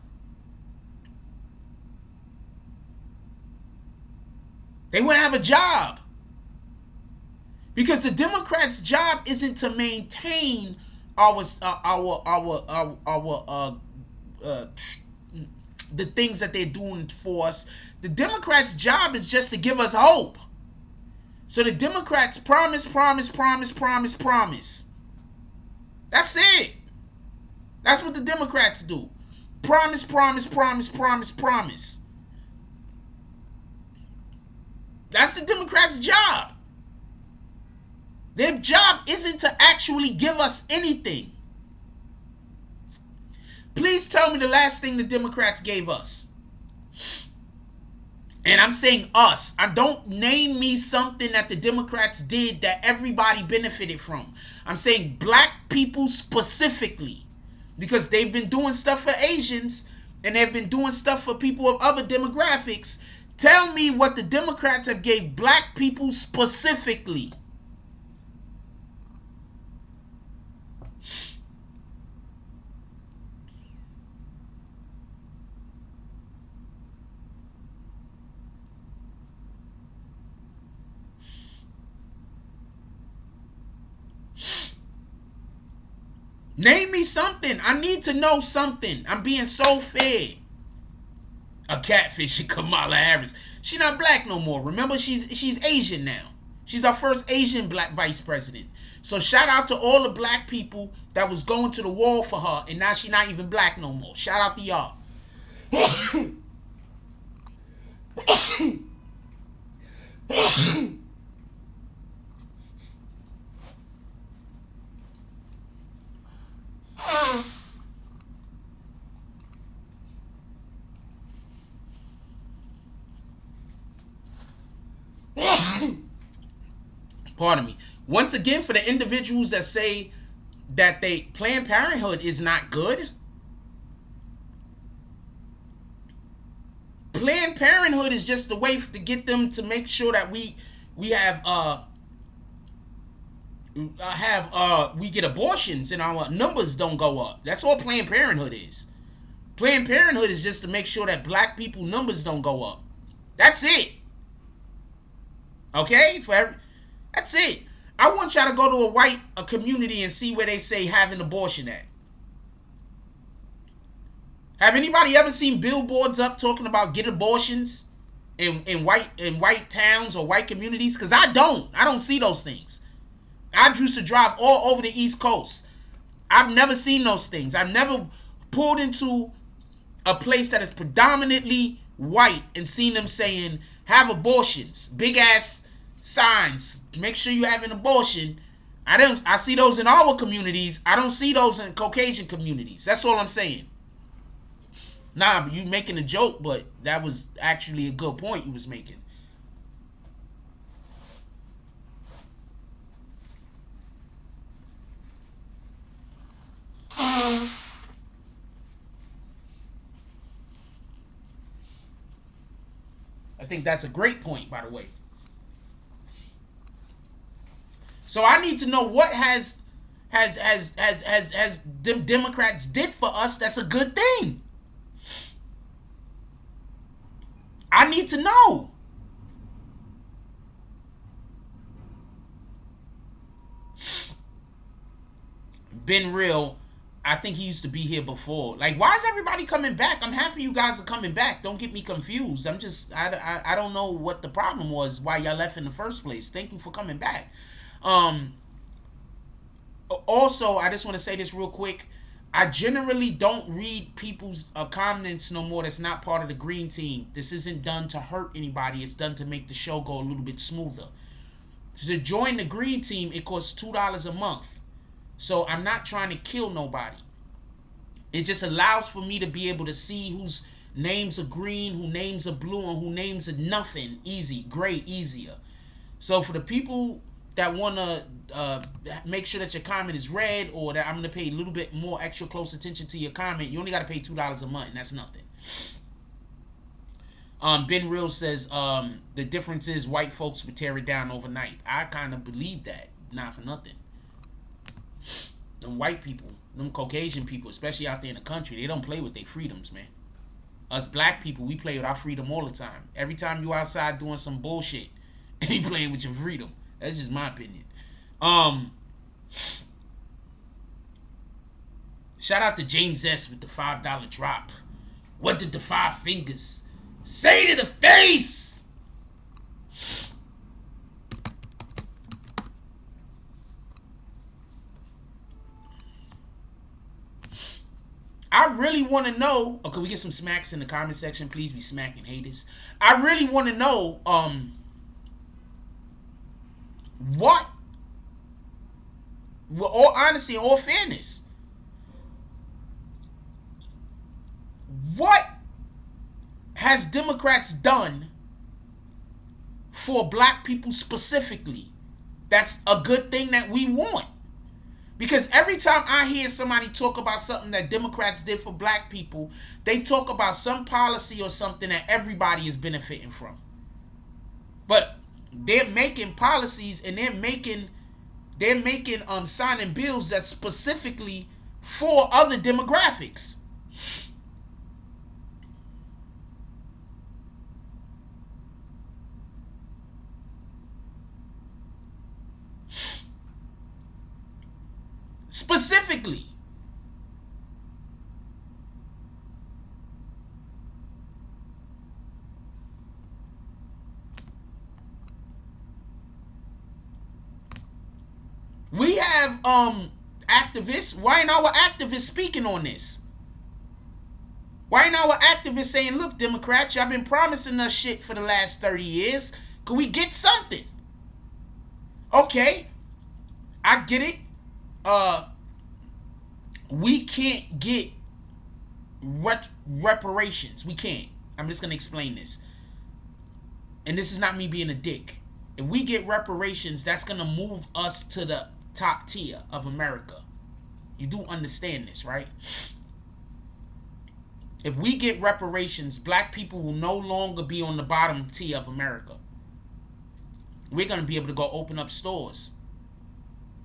They wouldn't have a job. Because the Democrats' job isn't to maintain the things that they're doing for us. The Democrats' job is just to give us hope. So the Democrats promise. That's it. That's what the Democrats do. Promise. That's the Democrats' job. Their job isn't to actually give us anything. Please tell me the last thing the Democrats gave us. And I'm saying us. I don't name me something that the Democrats did that everybody benefited from. I'm saying black people specifically. Because they've been doing stuff for Asians and they've been doing stuff for people of other demographics. Tell me what the Democrats have gave black people specifically. Name me something. I need to know something. I'm being so fair. A catfish, Kamala Harris. She not black no more. Remember, she's Asian now. She's our first Asian black vice president. So shout out to all the black people that was going to the wall for her, and now she not even black no more. Shout out to y'all. Pardon me. Once again, for the individuals that say that Planned Parenthood is not good, Planned Parenthood is just the way to get them to make sure that we get abortions and our numbers don't go up. That's all Planned Parenthood is. Planned Parenthood is just to make sure that black people numbers don't go up. That's it. Okay? That's it. I want y'all to go to a community and see where they say have an abortion at. Have anybody ever seen billboards up talking about get abortions in white towns or white communities? Because I don't see those things. I used to drive all over the East Coast. I've never seen those things. I've never pulled into a place that is predominantly white and seen them saying have abortions, big ass signs, make sure you have an abortion. I see those in our communities. I don't see those in Caucasian communities. That's all I'm saying. Nah, you making a joke, but that was actually a good point you was making. I think that's a great point, by the way. So I need to know what has Democrats did for us that's a good thing. I need to know. Ben Real, I think he used to be here before. Like, why is everybody coming back? I'm happy you guys are coming back. Don't get me confused. I don't know what the problem was, why y'all left in the first place. Thank you for coming back. Also, I just want to say this real quick. I generally don't read people's comments no more that's not part of the green team. This isn't done to hurt anybody. It's done to make the show go a little bit smoother. To join the green team, it costs $2 a month. So I'm not trying to kill nobody. It just allows for me to be able to see whose names are green, who names are blue, and who names are nothing. Easy, gray, easier. So for the people that want to make sure that your comment is read, or that I'm going to pay a little bit more extra close attention to your comment, you only got to pay $2 a month, and that's nothing. Ben Real says the difference is white folks would tear it down overnight. I kind of believe that, not for nothing. Them white people, them Caucasian people, especially out there in the country, they don't play with their freedoms, man. Us black people, we play with our freedom all the time. Every time you outside doing some bullshit, you playing with your freedom. That's just my opinion. Shout out to James S with the $5 drop. What did the 5 fingers say to the face? I really want to know. Okay, we get some smacks in the comment section. Please be smacking haters. I really want to know what, with all honesty and all fairness, what has Democrats done for black people specifically that's a good thing that we want? Because every time I hear somebody talk about something that Democrats did for black people, they talk about some policy or something that everybody is benefiting from. But they're making policies and they're making signing bills that's specifically for other demographics. Specifically. We have activists. Why ain't our activists speaking on this? Why ain't our activists saying, look, Democrats, y'all been promising us shit for the last 30 years. Could we get something? Okay, I get it. We can't get reparations. We can't. I'm just going to explain this. And this is not me being a dick. If we get reparations, that's going to move us to the top tier of America. You do understand this, right? If we get reparations, black people will no longer be on the bottom tier of America. We're going to be able to go open up stores.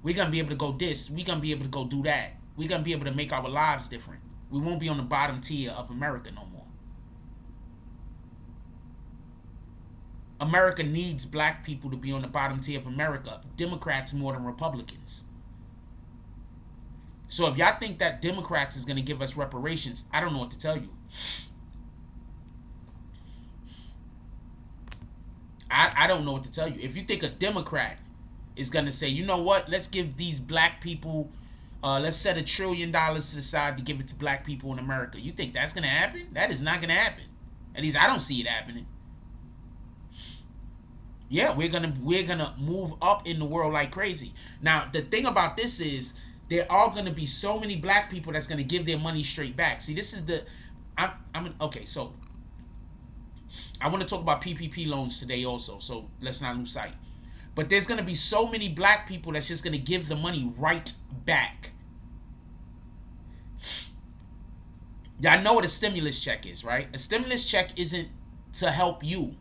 We're going to be able to go this. We're going to be able to go do that. We're going to be able to make our lives different. We won't be on the bottom tier of America no more. America needs black people to be on the bottom tier of America. Democrats more than Republicans. So if y'all think that Democrats is going to give us reparations, I don't know what to tell you. I don't know what to tell you. If you think a Democrat is going to say, you know what, let's give these black people, let's set $1 trillion to the side to give it to black people in America. You think that's going to happen? That is not going to happen. At least I don't see it happening. Yeah, we're gonna move up in the world like crazy. Now, the thing about this is there are gonna be so many black people that's gonna give their money straight back. See, this is the okay, so I want to talk about PPP loans today also, so let's not lose sight. But there's gonna be so many black people that's just gonna give the money right back. Y'all know what a stimulus check is, right? A stimulus check isn't to help you.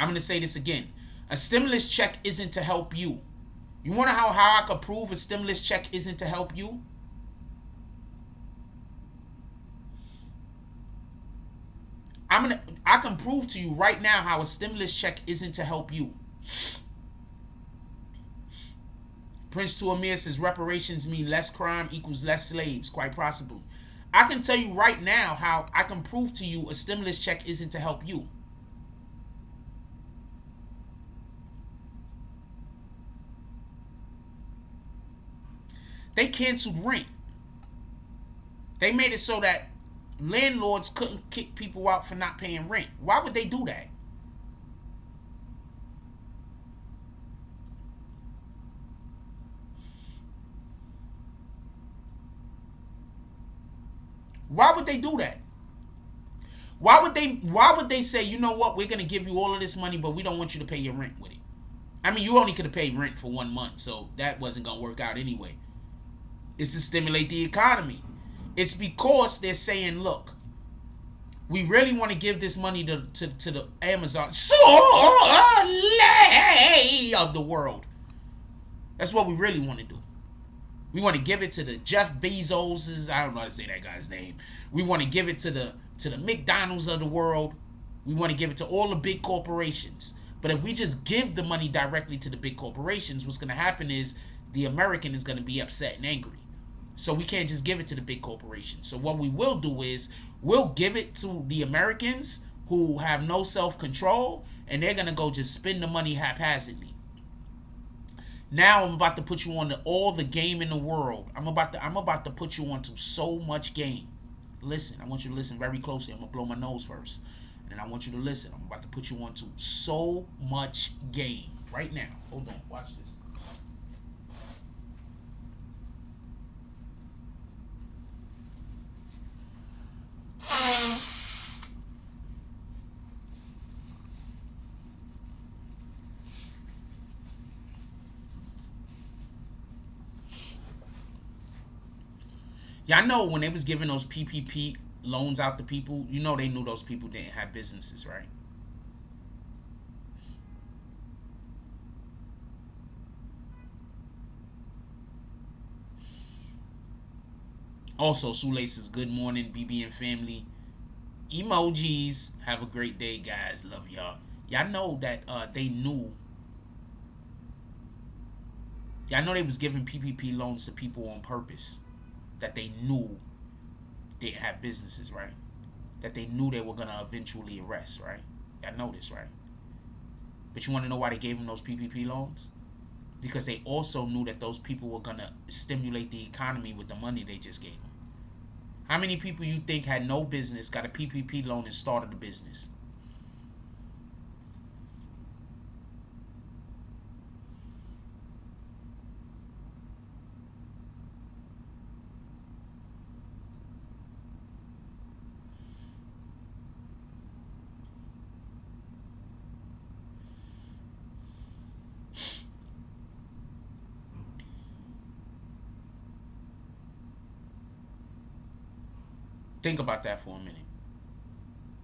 I'm going to say this again. A stimulus check isn't to help you. You want to know how I could prove a stimulus check isn't to help you? I can prove to you right now how a stimulus check isn't to help you. Prince to Amir says reparations mean less crime equals less slaves. Quite possibly. I can tell you right now how I can prove to you a stimulus check isn't to help you. They canceled rent. They made it so that landlords couldn't kick people out for not paying rent. Why would they do that? Why would they do that? Why would they say, you know what, we're going to give you all of this money, but we don't want you to pay your rent with it? I mean, you only could have paid rent for 1 month, so that wasn't going to work out anyway. It's to stimulate the economy. It's because they're saying, look, we really want to give this money to the Amazon of the world. That's what we really want to do. We want to give it to the Jeff Bezoses. I don't know how to say that guy's name. We want to give it to the McDonald's of the world. We want to give it to all the big corporations. But if we just give the money directly to the big corporations, what's going to happen is the American is going to be upset and angry. So we can't just give it to the big corporations. So what we will do is we'll give it to the Americans who have no self-control, and they're going to go just spend the money haphazardly. Now I'm about to put you on all the game in the world. I'm about to put you onto so much game. Listen, I want you to listen very closely. I'm going to blow my nose first. And then I want you to listen. I'm about to put you onto so much game right now. Hold on. Watch this. Y'all know when they was giving those PPP loans out to people, you know they knew those people didn't have businesses, right? Also, Sule says, good morning, BBN family. Emojis. Have a great day, guys. Love y'all. Y'all know that they knew. Y'all know they was giving PPP loans to people on purpose. That they knew didn't have businesses, right? That they knew they were going to eventually arrest, right? Y'all know this, right? But you want to know why they gave them those PPP loans? Because they also knew that those people were going to stimulate the economy with the money they just gave them. How many people you think had no business, got a PPP loan, and started a business? Think about that for a minute.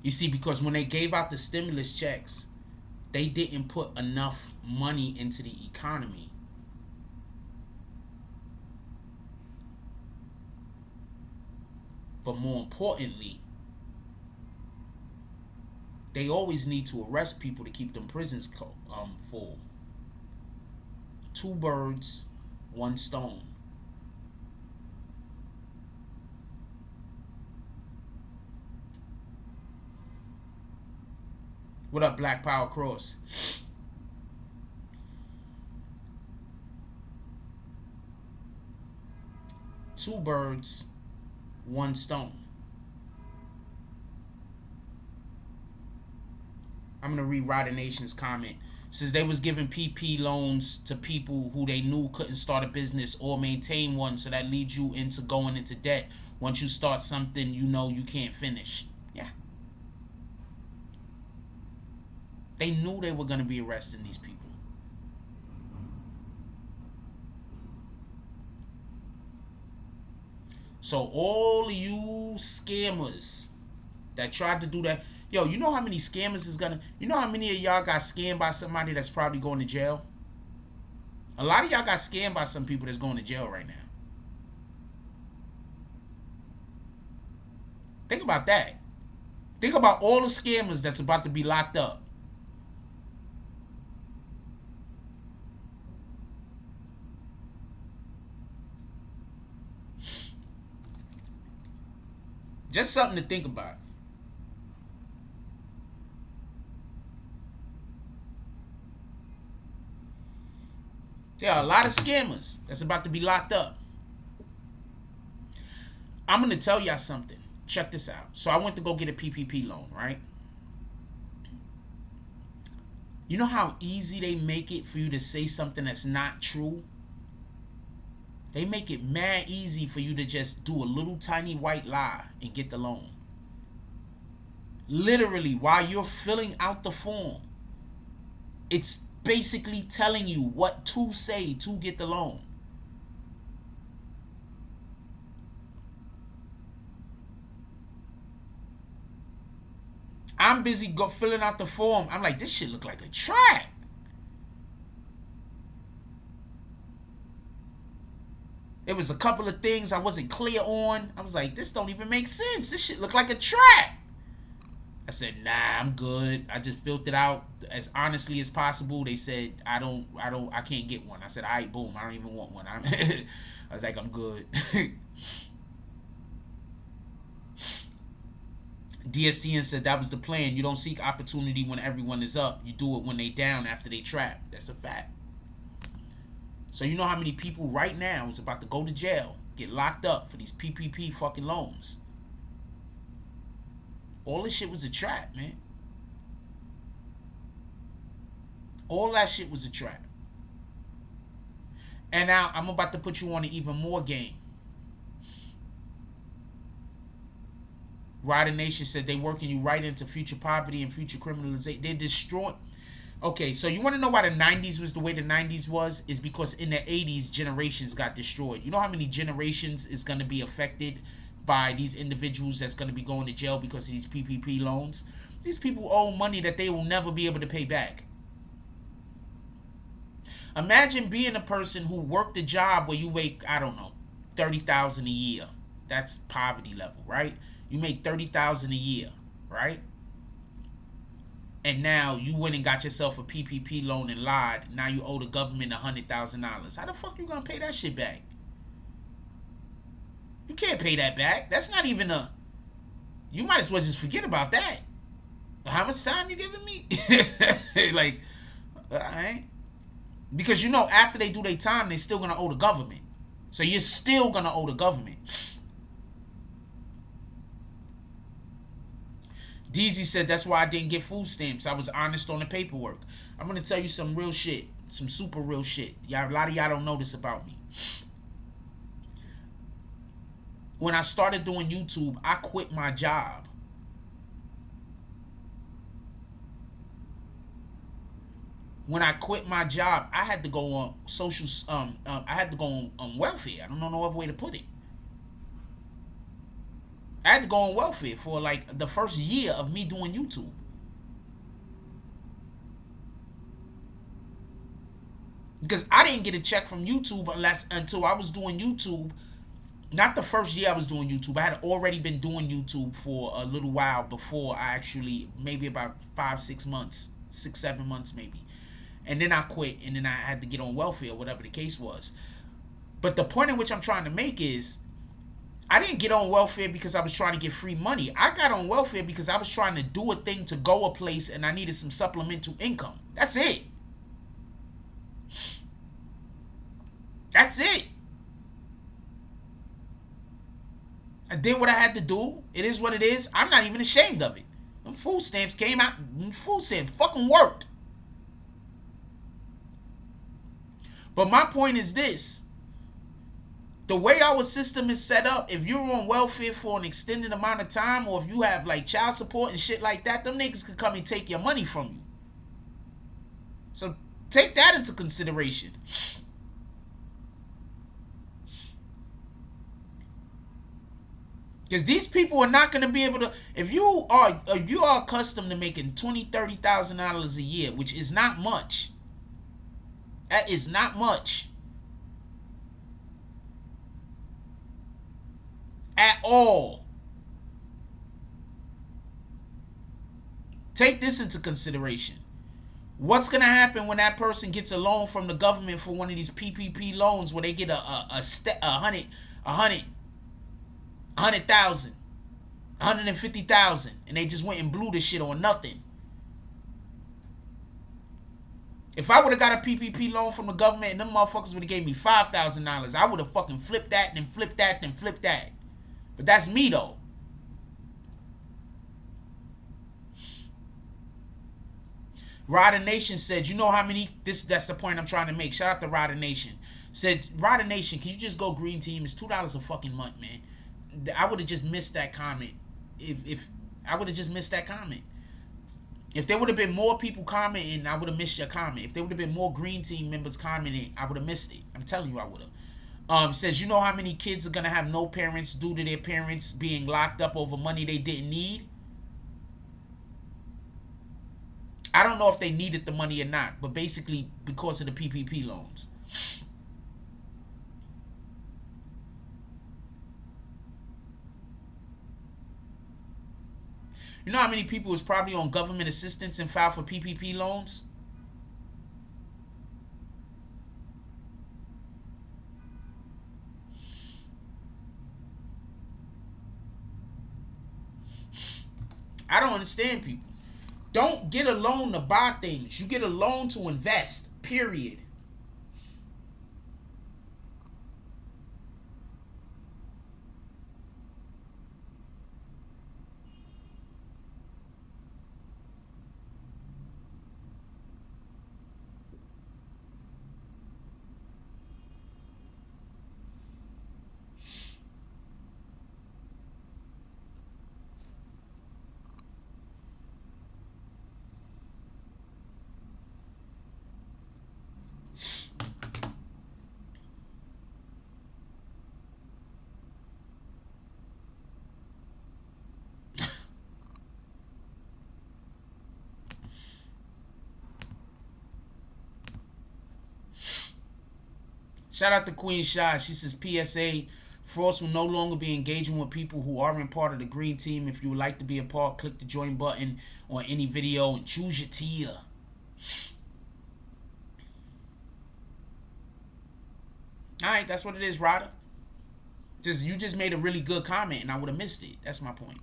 You see, because when they gave out the stimulus checks, they didn't put enough money into the economy. But more importantly, they always need to arrest people to keep them prisons full. Two birds, one stone. What up, Black Power Cross? Two birds, one stone. I'm going to read Rider Nation's comment. It says they was giving PP loans to people who they knew couldn't start a business or maintain one, so that leads you into going into debt. Once you start something, you know you can't finish. Yeah. They knew they were going to be arresting these people. So all of you scammers that tried to do that, yo, you know how many scammers is gonna, you know how many of y'all got scammed by somebody that's probably going to jail? A lot of y'all got scammed by some people that's going to jail right now. Think about that. Think about all the scammers that's about to be locked up. Just something to think about. There are a lot of scammers that's about to be locked up. I'm going to tell y'all something. check this out. So I went to go get a PPP loan, right? You know how easy they make it for you to say something that's not true? They make it mad easy for you to just do a little tiny white lie and get the loan. Literally, while you're filling out the form, it's basically telling you what to say to get the loan. I'm busy filling out the form. I'm like, this shit look like a trap. There was a couple of things I wasn't clear on. I was like, this don't even make sense. This shit look like a trap. I said, nah, I'm good. I just filled it out as honestly as possible. They said, I can't get one. I said, all right, boom, I don't even want one. I was like, I'm good. DSTN said that was the plan. You don't seek opportunity when everyone is up. You do it when they down after they trap. That's a fact. So you know how many people right now is about to go to jail, get locked up for these PPP fucking loans. All this shit was a trap, man. All that shit was a trap. And now I'm about to put you on an even more game. Rider Nation said they working you right into future poverty and future criminalization. They destroy. Okay, so you want to know why the 90s was the way the 90s was? Is because in the 80s, generations got destroyed. You know how many generations is going to be affected by these individuals that's going to be going to jail because of these PPP loans? These people owe money that they will never be able to pay back. Imagine being a person who worked a job where you make, I don't know, $30,000 a year. That's poverty level, right? You make $30,000 a year, right? And now you went and got yourself a PPP loan and lied. Now you owe the government $100,000. How the fuck you gonna pay that shit back? You can't pay that back. That's not even a... You might as well just forget about that. How much time you giving me? Like, alright. Because you know, after they do their time, they're still gonna owe the government. So you're still gonna owe the government. DZ said that's why I didn't get food stamps. I was honest on the paperwork. I'm gonna tell you some real shit, some super real shit. Y'all, a lot of y'all don't know this about me. When I started doing YouTube, I quit my job. When I quit my job, I had to go on social. I had to go on welfare. I don't know no other way to put it. I had to go on welfare for like the first year of me doing YouTube. Because I didn't get a check from YouTube until I was doing YouTube. Not the first year I was doing YouTube. I had already been doing YouTube for a little while before I actually, maybe about 5-6 months, 6-7 months maybe. And then I quit, and then I had to get on welfare, whatever the case was. But the point in which I'm trying to make is, I didn't get on welfare because I was trying to get free money. I got on welfare because I was trying to do a thing to go a place and I needed some supplemental income. That's it. That's it. I did what I had to do. It is what it is. I'm not even ashamed of it. Them food stamps came out. Food stamps fucking worked. But my point is this. The way our system is set up, if you're on welfare for an extended amount of time, or if you have like child support and shit like that, them niggas could come and take your money from you. So take that into consideration. Because these people are not going to be able to, if you are accustomed to making $20,000, $30,000 a year, which is not much. That is not much. At all. Take this into consideration. What's going to happen when that person gets a loan from the government for one of these PPP loans where they get a 100,000, 150,000, and they just went and blew this shit on nothing? If I would have got a PPP loan from the government and them motherfuckers would have gave me $5,000, I would have fucking flipped that and then flipped that and then flipped that. But that's me though. Rider Nation said, you know how many, that's the point I'm trying to make. Shout out to Rider Nation. Said, Rider Nation, can you just go green team? It's $2 a fucking month, man. I would have just missed that comment. If I would have just missed that comment. If there would have been more people commenting, I would have missed your comment. If there would have been more green team members commenting, I would have missed it. I'm telling you, I would have. Says, you know how many kids are going to have no parents due to their parents being locked up over money they didn't need? I don't know if they needed the money or not, but basically because of the PPP loans. You know how many people was probably on government assistance and filed for PPP loans? I don't understand people. Don't get a loan to buy things. You get a loan to invest, period. Shout out to Queen Shah. She says, PSA, Frost will no longer be engaging with people who aren't part of the green team. If you would like to be a part, click the join button on any video and choose your tier. Alright, that's what it is, Ryder. You just made a really good comment and I would have missed it. That's my point.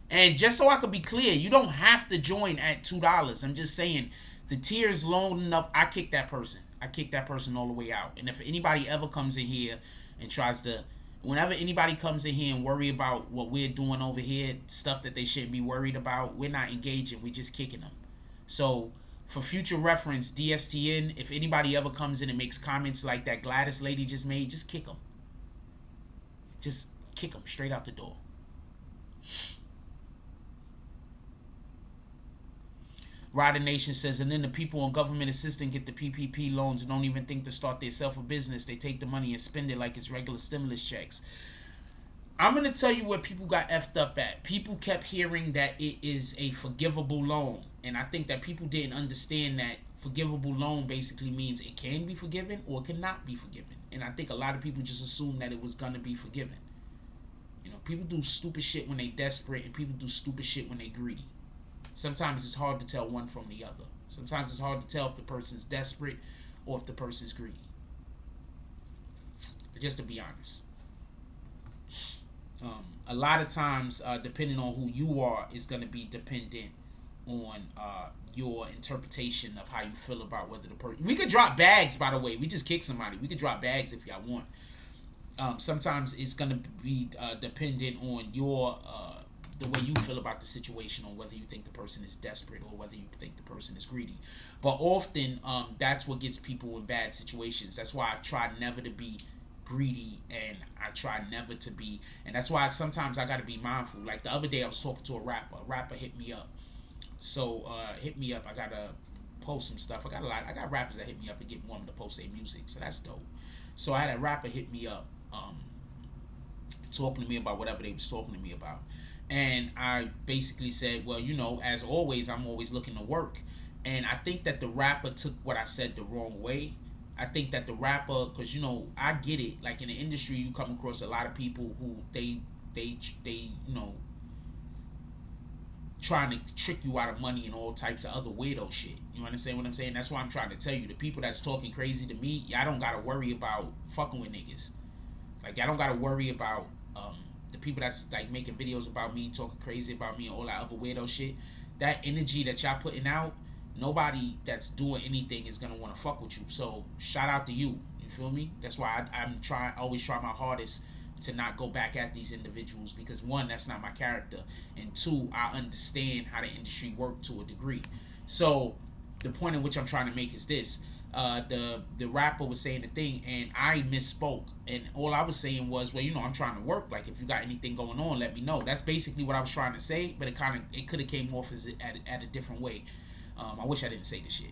And just so I could be clear, you don't have to join at $2. I'm just saying the tier is low enough. I kick that person. I kick that person all the way out. And if anybody ever comes in here and tries to, whenever anybody comes in here and worry about what we're doing over here, stuff that they shouldn't be worried about, we're not engaging. We're just kicking them. So for future reference, DSTN, if anybody ever comes in and makes comments like that Gladys lady just made, just kick them. Just kick them straight out the door. Rider Nation says, and then the people on government assistance get the PPP loans and don't even think to start themselves a business. They take the money and spend it like it's regular stimulus checks. I'm going to tell you where people got effed up at. People kept hearing that it is a forgivable loan. And I think that people didn't understand that forgivable loan basically means it can be forgiven or it cannot be forgiven. And I think a lot of people just assumed that it was going to be forgiven. You know, people do stupid shit when they desperate and people do stupid shit when they greedy. Sometimes it's hard to tell one from the other. Sometimes it's hard to tell if the person's desperate or if the person's greedy. Just to be honest. A lot of times, depending on who you are, is going to be dependent on your interpretation of how you feel about whether the person... We could drop bags, by the way. We just kick somebody. We could drop bags if y'all want. Sometimes it's going to be dependent on your... the way you feel about the situation, or whether you think the person is desperate or whether you think the person is greedy. But often that's what gets people in bad situations. That's why I try never to be greedy, and I try never to be, and that's why sometimes I got to be mindful. Like the other day I was talking to a rapper hit me up. So hit me up. I got to post some stuff. I got rappers that hit me up and get want them to post their music, so that's dope. So I had a rapper hit me up talking to me about whatever they was talking to me about. And I basically said, well, you know, as always, I'm always looking to work. And I think that the rapper took what I said the wrong way. I think that the rapper, because, you know, I get it. Like in the industry, you come across a lot of people who they you know, trying to trick you out of money and all types of other weirdo shit. You understand what I'm saying? That's why I'm trying to tell you. The people that's talking crazy to me, y'all don't got to worry about fucking with niggas. Like, y'all don't got to worry about... the people that's like making videos about me, talking crazy about me and all that other weirdo shit, that energy that y'all putting out, nobody that's doing anything is gonna want to fuck with you. So shout out to you. You feel me? That's why I'm always try my hardest to not go back at these individuals, because one, that's not my character, and two, I understand how the industry works to a degree. So the point in which I'm trying to make is this. The rapper was saying the thing and I misspoke, and all I was saying was, well, I'm trying to work. Like, if you got anything going on, let me know. That's basically what I was trying to say, but it could have came off as at a different way. I wish I didn't say the shit,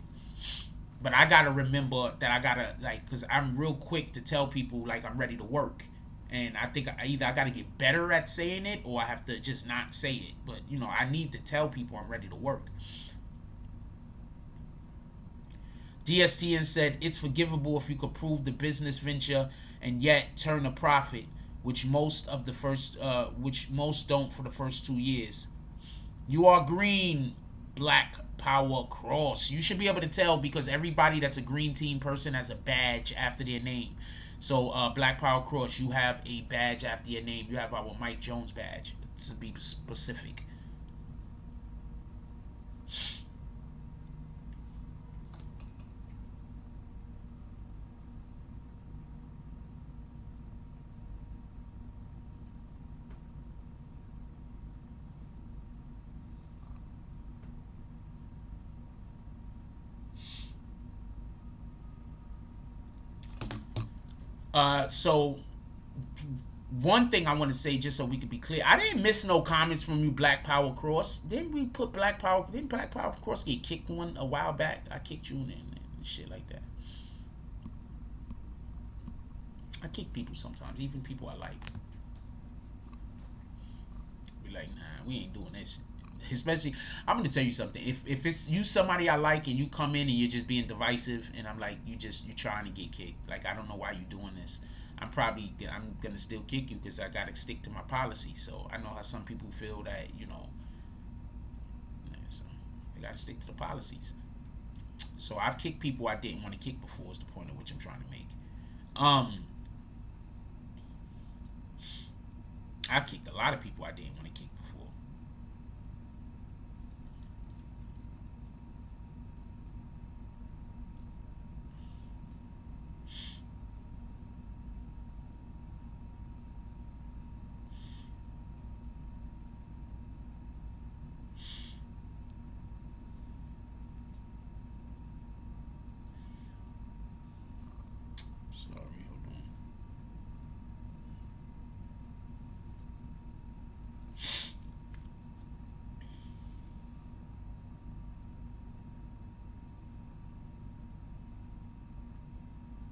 but I gotta remember that I gotta, like, because I'm real quick to tell people like I'm ready to work, and I think I gotta get better at saying it or I have to just not say it. But I need to tell people I'm ready to work. DSTN said it's forgivable if you could prove the business venture and yet turn a profit, which most don't for the first 2 years. You are green, Black Power Cross. You should be able to tell because everybody that's a green team person has a badge after their name. So Black Power Cross, you have a badge after your name. You have our Mike Jones badge, to be specific. So one thing I want to say, just so we can be clear, I didn't miss no comments from you, Black Power Cross. Didn't Black Power Cross get kicked one a while back? I kicked you and shit like that. I kick people sometimes, even people I like. Be like, nah, we ain't doing this. Especially, I'm gonna tell you something. If it's you, somebody I like, and you come in and you're just being divisive, and I'm like, you're trying to get kicked. Like, I don't know why you're doing this. I'm gonna still kick you because I gotta stick to my policy. So I know how some people feel that so I gotta stick to the policies. So I've kicked people I didn't want to kick before. Is the point at which I'm trying to make. I've kicked a lot of people I didn't want to kick before.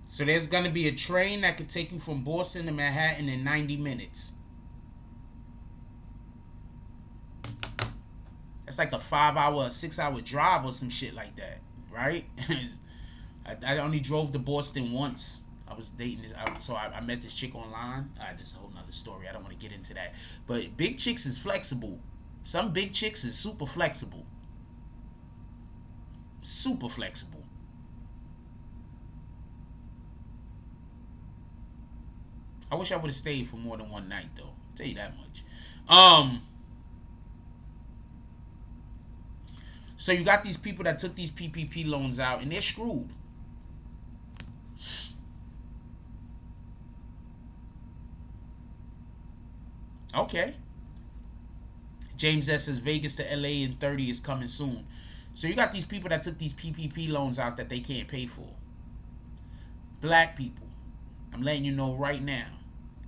So there's going to be a train that could take you from Boston to Manhattan in 90 minutes. That's like a 5-hour, 6-hour drive or some shit like that, right? I only drove to Boston once. I was dating this, so I met this chick online. This is a whole nother story. I don't want to get into that. But big chicks is flexible. Some big chicks is super flexible. Super flexible. I wish I would have stayed for more than one night, though. I'll tell you that much. So you got these people that took these PPP loans out, and they're screwed. Okay. James S. says Vegas to LA in 30 is coming soon. So you got these people that took these PPP loans out that they can't pay for. Black people, I'm letting you know right now,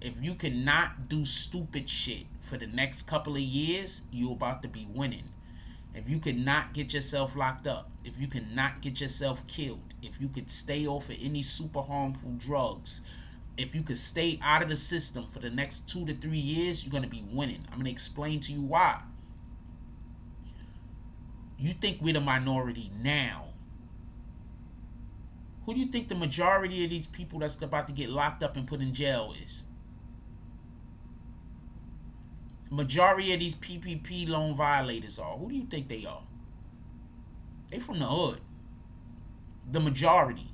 if you cannot do stupid shit for the next couple of years, you're about to be winning. If you could not get yourself locked up, if you could not get yourself killed, if you could stay off of any super harmful drugs, if you could stay out of the system for the next 2 to 3 years, you're going to be winning. I'm going to explain to you why. You think we're the minority now. Who do you think the majority of these people that's about to get locked up and put in jail is? Majority of these PPP loan violators are. Who do you think they are? They from the hood. The majority.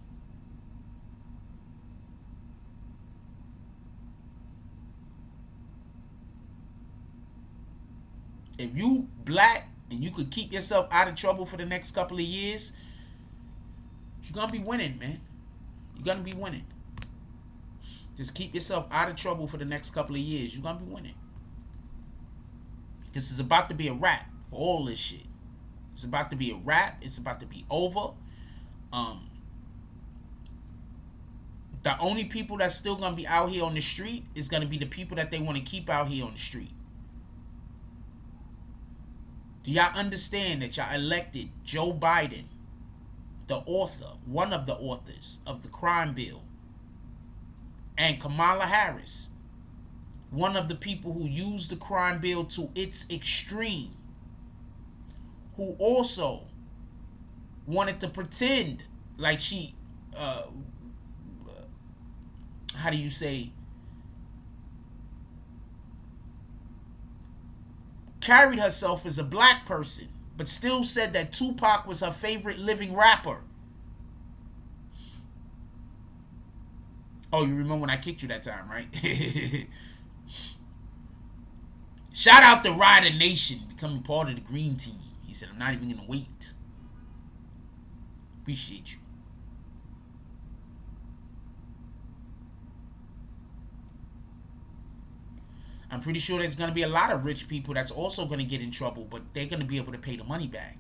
If you black and you could keep yourself out of trouble for the next couple of years, you're going to be winning, man. You're going to be winning. Just keep yourself out of trouble for the next couple of years. You're going to be winning. This is about to be a wrap for all this shit. It's about to be a wrap. It's about to be over. The only people that's still going to be out here on the street is going to be the people that they want to keep out here on the street. Do y'all understand that y'all elected Joe Biden, the author, one of the authors of the crime bill, and Kamala Harris, one of the people who used the crime bill to its extreme, who also wanted to pretend like she, how do you say, carried herself as a black person, but still said that Tupac was her favorite living rapper. Oh, you remember when I kicked you that time, right? Shout out to Rider Nation becoming part of the green team. He said, I'm not even going to wait. Appreciate you. I'm pretty sure there's going to be a lot of rich people that's also going to get in trouble, but they're going to be able to pay the money back.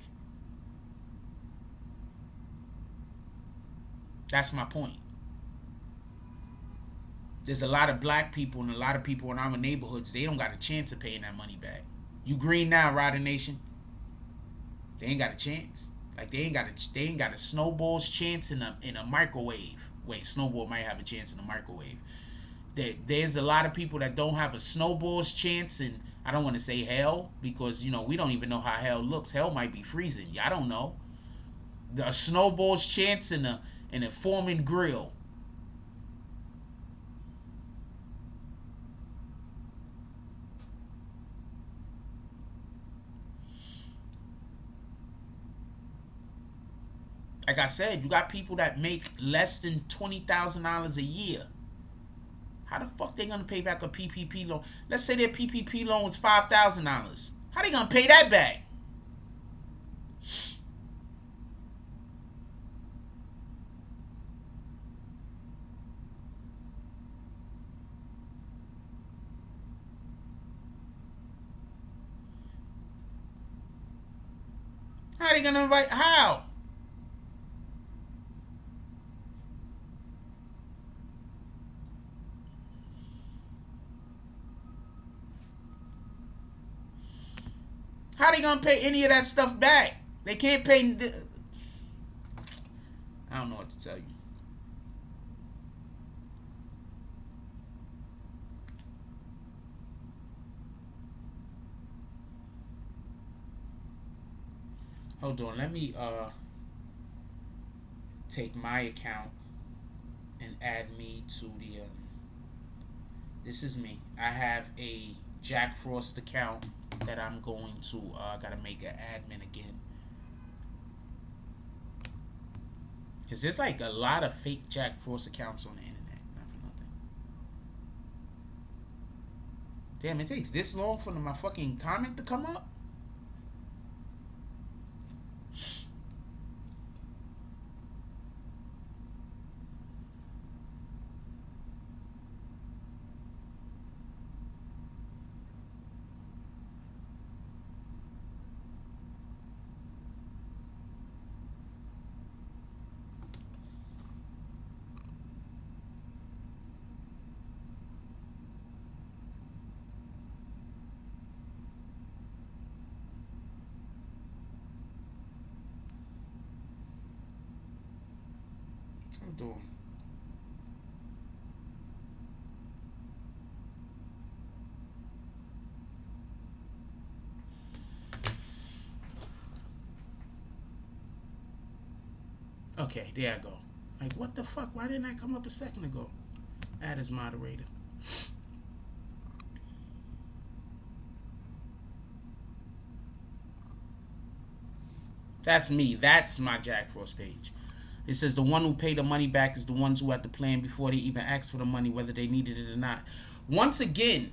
That's my point. There's a lot of black people and a lot of people in our neighborhoods, they don't got a chance of paying that money back. You green now, Rider Nation? They ain't got a chance. Like they ain't got a snowball's chance in a microwave. Wait, snowball might have a chance in a microwave. There's a lot of people that don't have a snowball's chance in, I don't want to say hell, because, you know, we don't even know how hell looks. Hell might be freezing. I don't know. A snowball's chance in a Foreman grill. Like I said, you got people that make less than $20,000 a year. How the fuck they gonna pay back a PPP loan? Let's say their PPP loan was $5,000. How they gonna pay that back? How they gonna invite? How? How they gonna pay any of that stuff back? They can't pay. I don't know what to tell you. Hold on, let me take my account and add me to the. This is me. I have a Jack Frost account that I'm going to, gotta make an admin again. Because there's like a lot of fake Jack Frost accounts on the internet. Not for nothing. Damn, it takes this long for my fucking comment to come up? Doing. Okay, there I go. Like, what the fuck? Why didn't I come up a second ago? Add as moderator. That's me. That's my Jack Frost page. It says the one who paid the money back is the ones who had the plan before they even asked for the money, whether they needed it or not. Once again,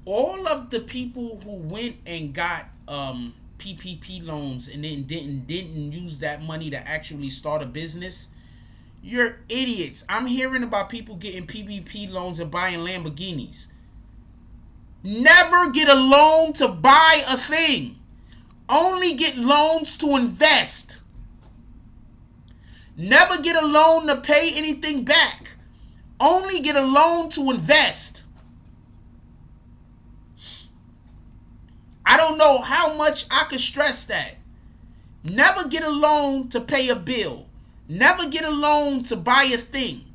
all of the people who went and got PPP loans and then didn't use that money to actually start a business, you're idiots. I'm hearing about people getting PPP loans and buying Lamborghinis. Never get a loan to buy a thing. Only get loans to invest. Never get a loan to pay anything back. Only get a loan to invest. I don't know how much I could stress that. Never get a loan to pay a bill. Never get a loan to buy a thing.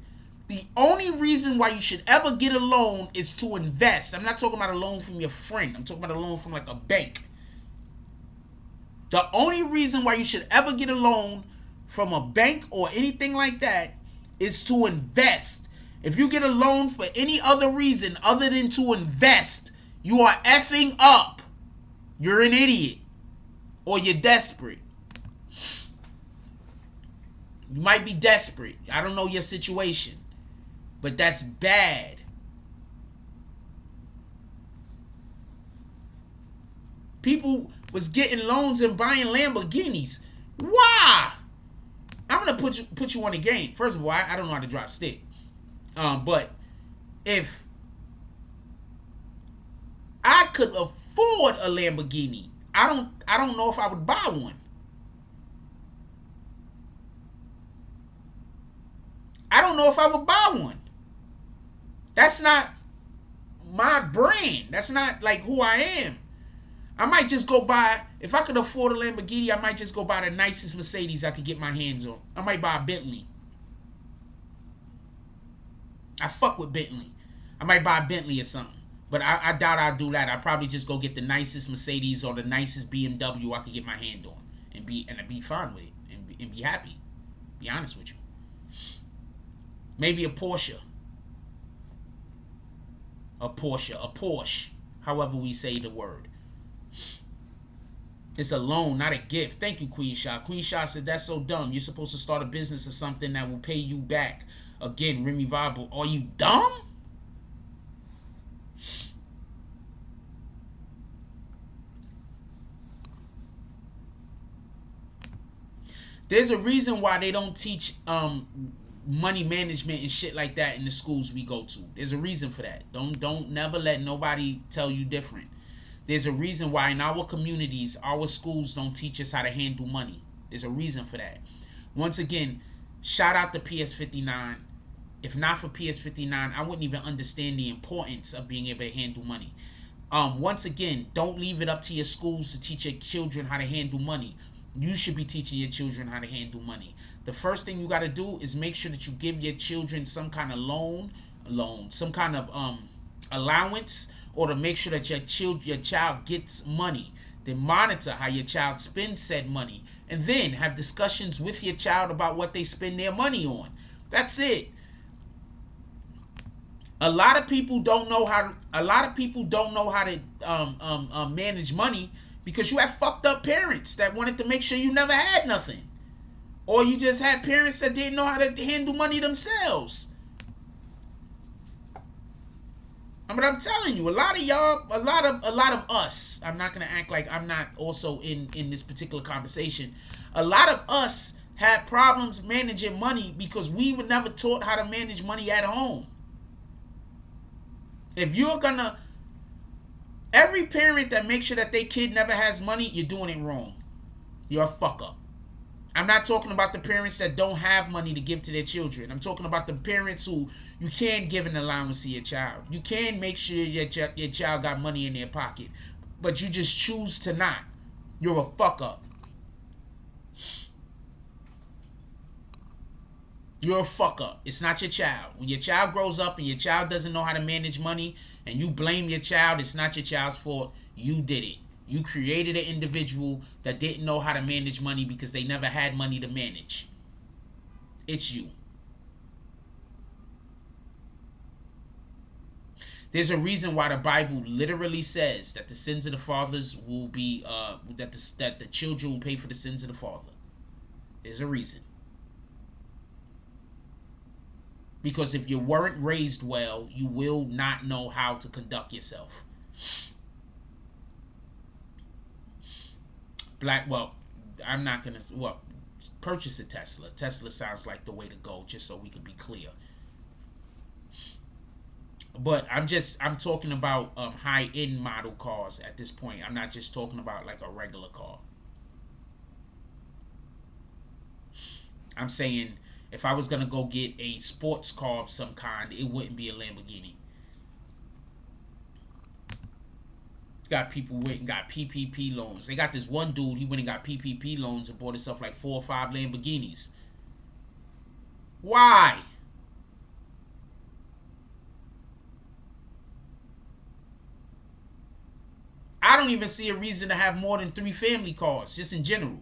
The only reason why you should ever get a loan is to invest. I'm not talking about a loan from your friend. I'm talking about a loan from like a bank. The only reason why you should ever get a loan from a bank or anything like that is to invest. If you get a loan for any other reason other than to invest, you are effing up. You're an idiot. Or you're desperate. You might be desperate. I don't know your situation. But that's bad. People was getting loans and buying Lamborghinis. Why? I'm gonna put you on the game. First of all, I don't know how to drop stick. But if I could afford a Lamborghini, I don't know if I would buy one. I don't know if I would buy one. That's not my brand. That's not like who I am. I might just go buy, if I could afford a Lamborghini, I might just go buy the nicest Mercedes I could get my hands on. I might buy a Bentley. I fuck with Bentley. I might buy a Bentley or something. But I doubt I'll do that. I'll probably just go get the nicest Mercedes or the nicest BMW I could get my hand on. And be fine with it. And be happy. Be honest with you. Maybe a Porsche. A Porsche. However we say the word. It's a loan, not a gift. Thank you, Queen Shah. Queen Shah said, that's so dumb. You're supposed to start a business or something that will pay you back. Again, Remy Viable. Are you dumb? There's a reason why they don't teach money management and shit like that in the schools we go to. There's a reason for that. Don't never let nobody tell you different. There's a reason why in our communities, our schools don't teach us how to handle money. There's a reason for that. Once again, shout out to PS59. If not for PS59, I wouldn't even understand the importance of being able to handle money. Once again, don't leave it up to your schools to teach your children how to handle money. You should be teaching your children how to handle money. The first thing you got to do is make sure that you give your children some kind of loan, some kind of allowance, or to make sure that your child gets money. Then monitor how your child spends said money, and then have discussions with your child about what they spend their money on. That's it. A lot of people don't know how to manage money because you have fucked up parents that wanted to make sure you never had nothing, or you just had parents that didn't know how to handle money themselves. But I'm telling you, a lot of y'all, a lot of us, I'm not gonna act like I'm not also in this particular conversation. A lot of us had problems managing money because we were never taught how to manage money at home. If you're gonna, every parent that makes sure that their kid never has money, you're doing it wrong. You're a fuck up. I'm not talking about the parents that don't have money to give to their children. I'm talking about the parents who you can give an allowance to your child. You can make sure your child got money in their pocket, but you just choose to not. You're a fuck up. You're a fuck up. It's not your child. When your child grows up and your child doesn't know how to manage money and you blame your child, it's not your child's fault. You did it. You created an individual that didn't know how to manage money because they never had money to manage. It's you. There's a reason why the Bible literally says that the sins of the fathers will be, that the children will pay for the sins of the father. There's a reason. Because if you weren't raised well, you will not know how to conduct yourself. I'm not going to, purchase a Tesla. Tesla sounds like the way to go, just so we can be clear. But I'm talking about high end model cars at this point. I'm not just talking about like a regular car. I'm saying if I was gonna go get a sports car of some kind, it wouldn't be a Lamborghini. Got people who went and got PPP loans. They got this one dude, he went and got PPP loans and bought himself like 4 or 5 Lamborghinis. Why? I don't even see a reason to have more than 3 family cars, just in general.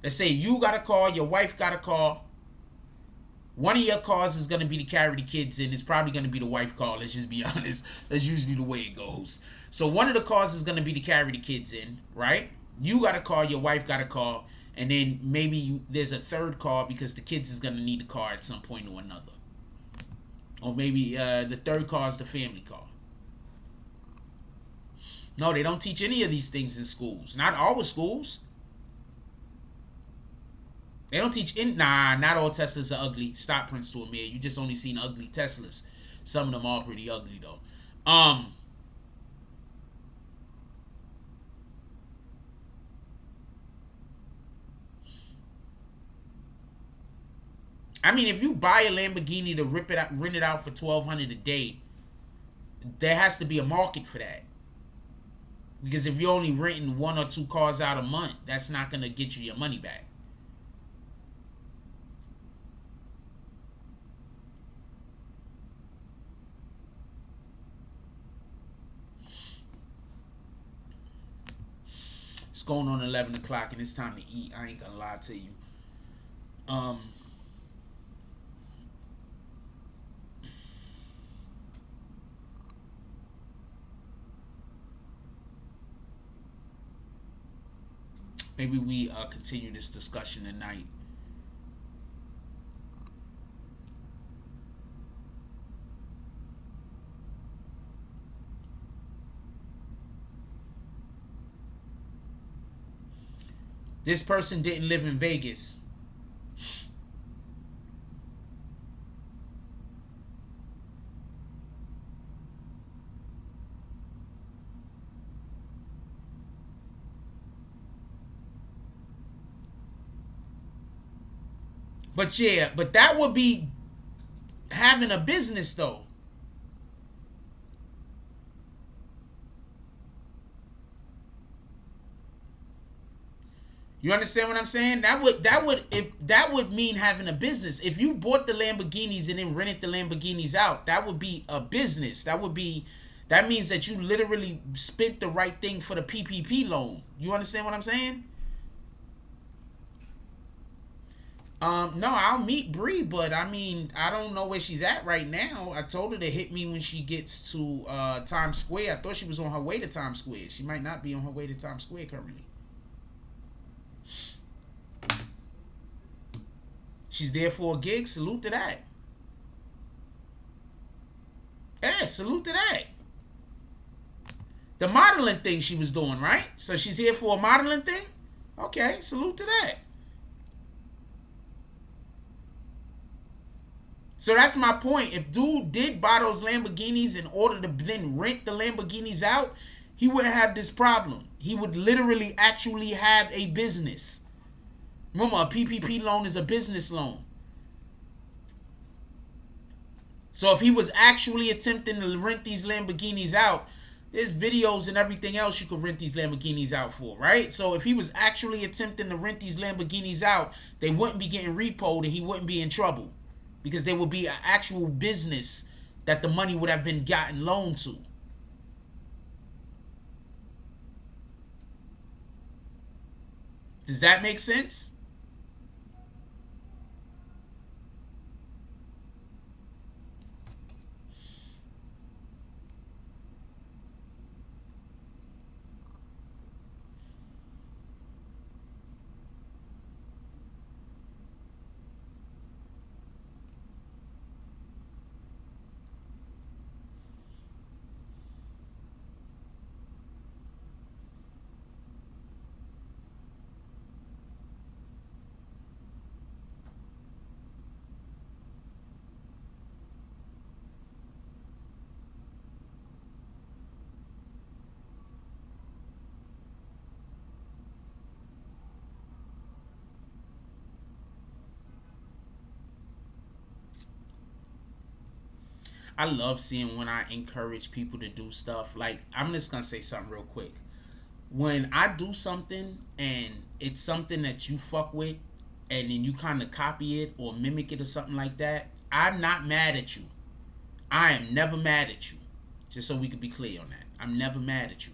Let's say you got a car, your wife got a car. One of your cars is going to be to carry the kids in. It's probably going to be the wife car. Let's just be honest. That's usually the way it goes. So one of the cars is going to be to carry the kids in, right? You got a car, your wife got a car, and then maybe there's a third car because the kids is going to need a car at some point or another. Or maybe the third car is the family car. No, they don't teach any of these things in schools. Not all schools. They don't teach not all Teslas are ugly. Stop, Prince to Amir. You just only seen ugly Teslas. Some of them are pretty ugly though. I mean, if you buy a Lamborghini to rent it out for $1,200 a day, there has to be a market for that. Because if you're only renting 1 or 2 cars out a month, that's not gonna get you your money back. It's going on 11 o'clock and it's time to eat. I ain't gonna lie to you. Maybe we continue this discussion tonight. This person didn't live in Vegas. But yeah, but that would be having a business though. You understand what I'm saying? That would mean having a business. If you bought the Lamborghinis and then rented the Lamborghinis out, that would be a business. That means that you literally spent the right thing for the PPP loan. You understand what I'm saying? No, I'll meet Bree, but I mean, I don't know where she's at right now. I told her to hit me when she gets to Times Square. I thought she was on her way to Times Square. She might not be on her way to Times Square currently. She's there for a gig. Salute to that. Yeah, salute to that. The modeling thing she was doing, right? So she's here for a modeling thing? Okay, salute to that. So that's my point. If dude did buy those Lamborghinis in order to then rent the Lamborghinis out, he wouldn't have this problem. He would literally actually have a business. Remember, a PPP loan is a business loan. So if he was actually attempting to rent these Lamborghinis out, there's videos and everything else you could rent these Lamborghinis out for, right? So if he was actually attempting to rent these Lamborghinis out, they wouldn't be getting repoed and he wouldn't be in trouble. Because there would be an actual business that the money would have been gotten loaned to. Does that make sense? I love seeing when I encourage people to do stuff. Like, I'm just gonna say something real quick. When I do something and it's something that you fuck with, and then you kind of copy it or mimic it or something like that, I'm not mad at you. I am never mad at you. Just so we can be clear on that. I'm never mad at you.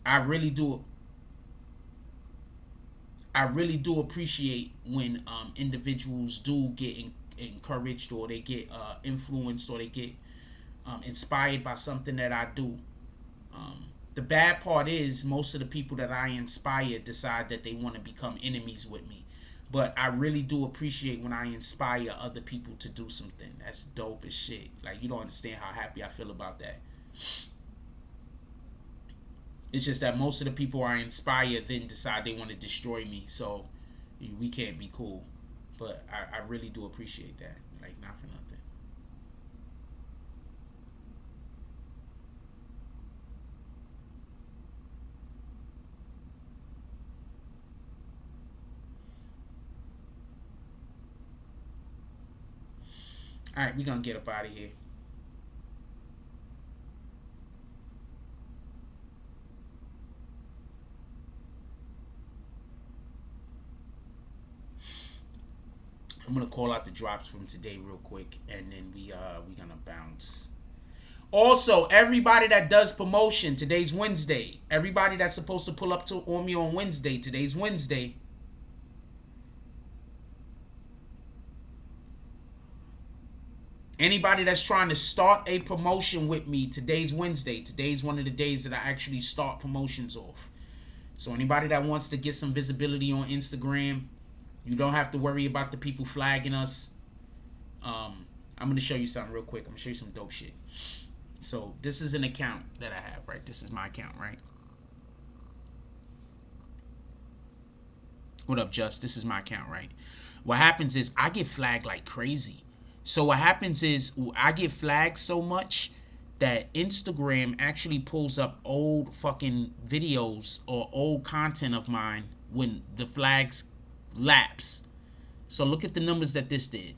I really do appreciate when individuals do get encouraged, or they get influenced, or they get inspired by something that I do. The bad part is most of the people that I inspire decide that they want to become enemies with me. But I really do appreciate when I inspire other people to do something. That's dope as shit. Like, you don't understand how happy I feel about that. It's just that most of the people I inspire then decide they want to destroy me. So we can't be cool. But I really do appreciate that. Like, not for nothing. Alright, we're going to get up out of here. I'm going to call out the drops from today real quick, and then we're going to bounce. Also, everybody that does promotion, today's Wednesday. Everybody that's supposed to pull up on me on Wednesday, today's Wednesday. Anybody that's trying to start a promotion with me, today's Wednesday. Today's one of the days that I actually start promotions off. So anybody that wants to get some visibility on Instagram, you don't have to worry about the people flagging us. I'm going to show you something real quick. I'm going to show you some dope shit. So this is an account that I have, right? This is my account, right? What up, Just? This is my account, right? What happens is I get flagged like crazy. So what happens is I get flagged so much that Instagram actually pulls up old fucking videos or old content of mine when the flags lapse. So look at the numbers that this did.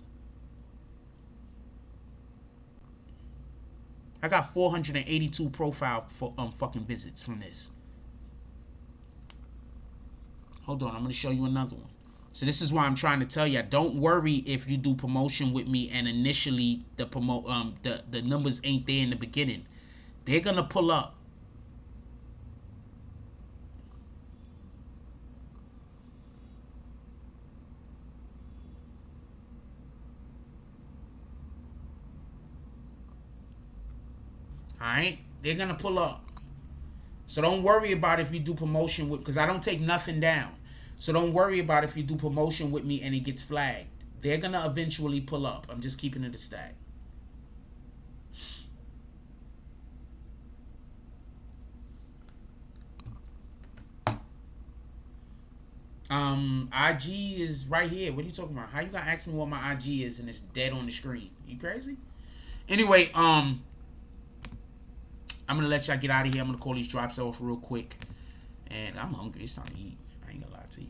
I got 482 profile for fucking visits from this. Hold on, I'm gonna show you another one. So this is why I'm trying to tell you, don't worry if you do promotion with me and initially the numbers ain't there in the beginning. They're gonna pull up. Alright? They're gonna pull up. So don't worry about if you do promotion with, because I don't take nothing down. So don't worry about if you do promotion with me and it gets flagged. They're going to eventually pull up. I'm just keeping it a stack. IG is right here. What are you talking about? How you going to ask me what my IG is and it's dead on the screen? You crazy? Anyway, I'm going to let y'all get out of here. I'm going to call these drops off real quick. And I'm hungry. It's time to eat. I ain't gonna lie to you.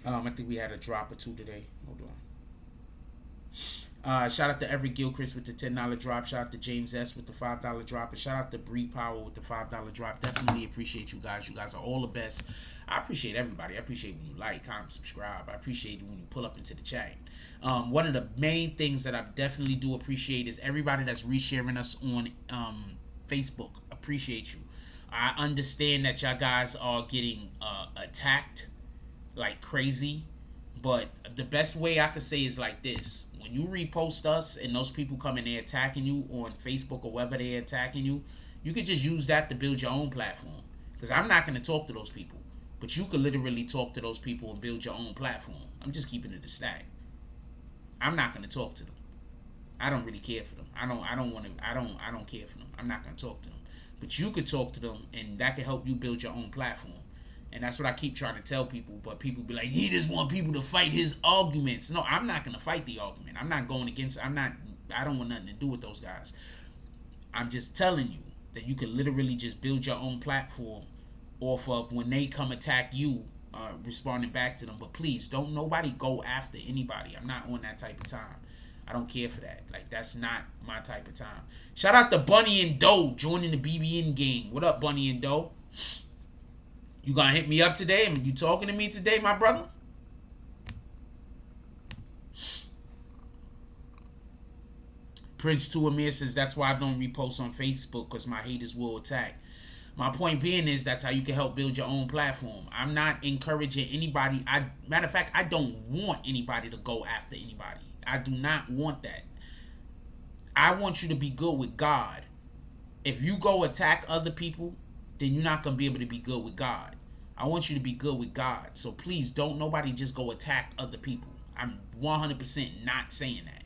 I think we had a drop or two today. Hold on. Shout out to Everett Gilchrist with the $10 drop. Shout out to James S with the $5 drop. And shout out to Bree Powell with the $5 drop. Definitely appreciate you guys. You guys are all the best. I appreciate everybody. I appreciate when you like, comment, subscribe. I appreciate when you pull up into the chat. One of the main things that I definitely do appreciate is everybody that's resharing us on Facebook. Appreciate you. I understand that y'all guys are getting attacked like crazy, but the best way I could say is like this. When you repost us and those people come in there attacking you on Facebook or wherever they're attacking you, you could just use that to build your own platform. Because I'm not going to talk to those people. But you could literally talk to those people and build your own platform. I'm just keeping it a stack. I'm not going to talk to them. I don't really care for them. I don't care for them. I'm not going to talk to them. But you could talk to them and that could help you build your own platform. And that's what I keep trying to tell people. But people be like, he just want people to fight his arguments. No, I'm not going to fight the argument. I'm not going against, I don't want nothing to do with those guys. I'm just telling you that you could literally just build your own platform off of when they come attack you, responding back to them. But please don't nobody go after anybody. I'm not on that type of time. I don't care for that. Like, that's not my type of time. Shout out to Bunny and Doe joining the BBN gang. What up, Bunny and Doe? You gonna hit me up today? I mean, you talking to me today, my brother? Prince 2 Amir says, that's why I don't repost on Facebook, because my haters will attack. My point being is that's how you can help build your own platform. I'm not encouraging anybody. Matter of fact, I don't want anybody to go after anybody. I do not want that. I want you to be good with God. If you go attack other people, then you're not going to be able to be good with God. I want you to be good with God. So please don't nobody just go attack other people. I'm 100% not saying that.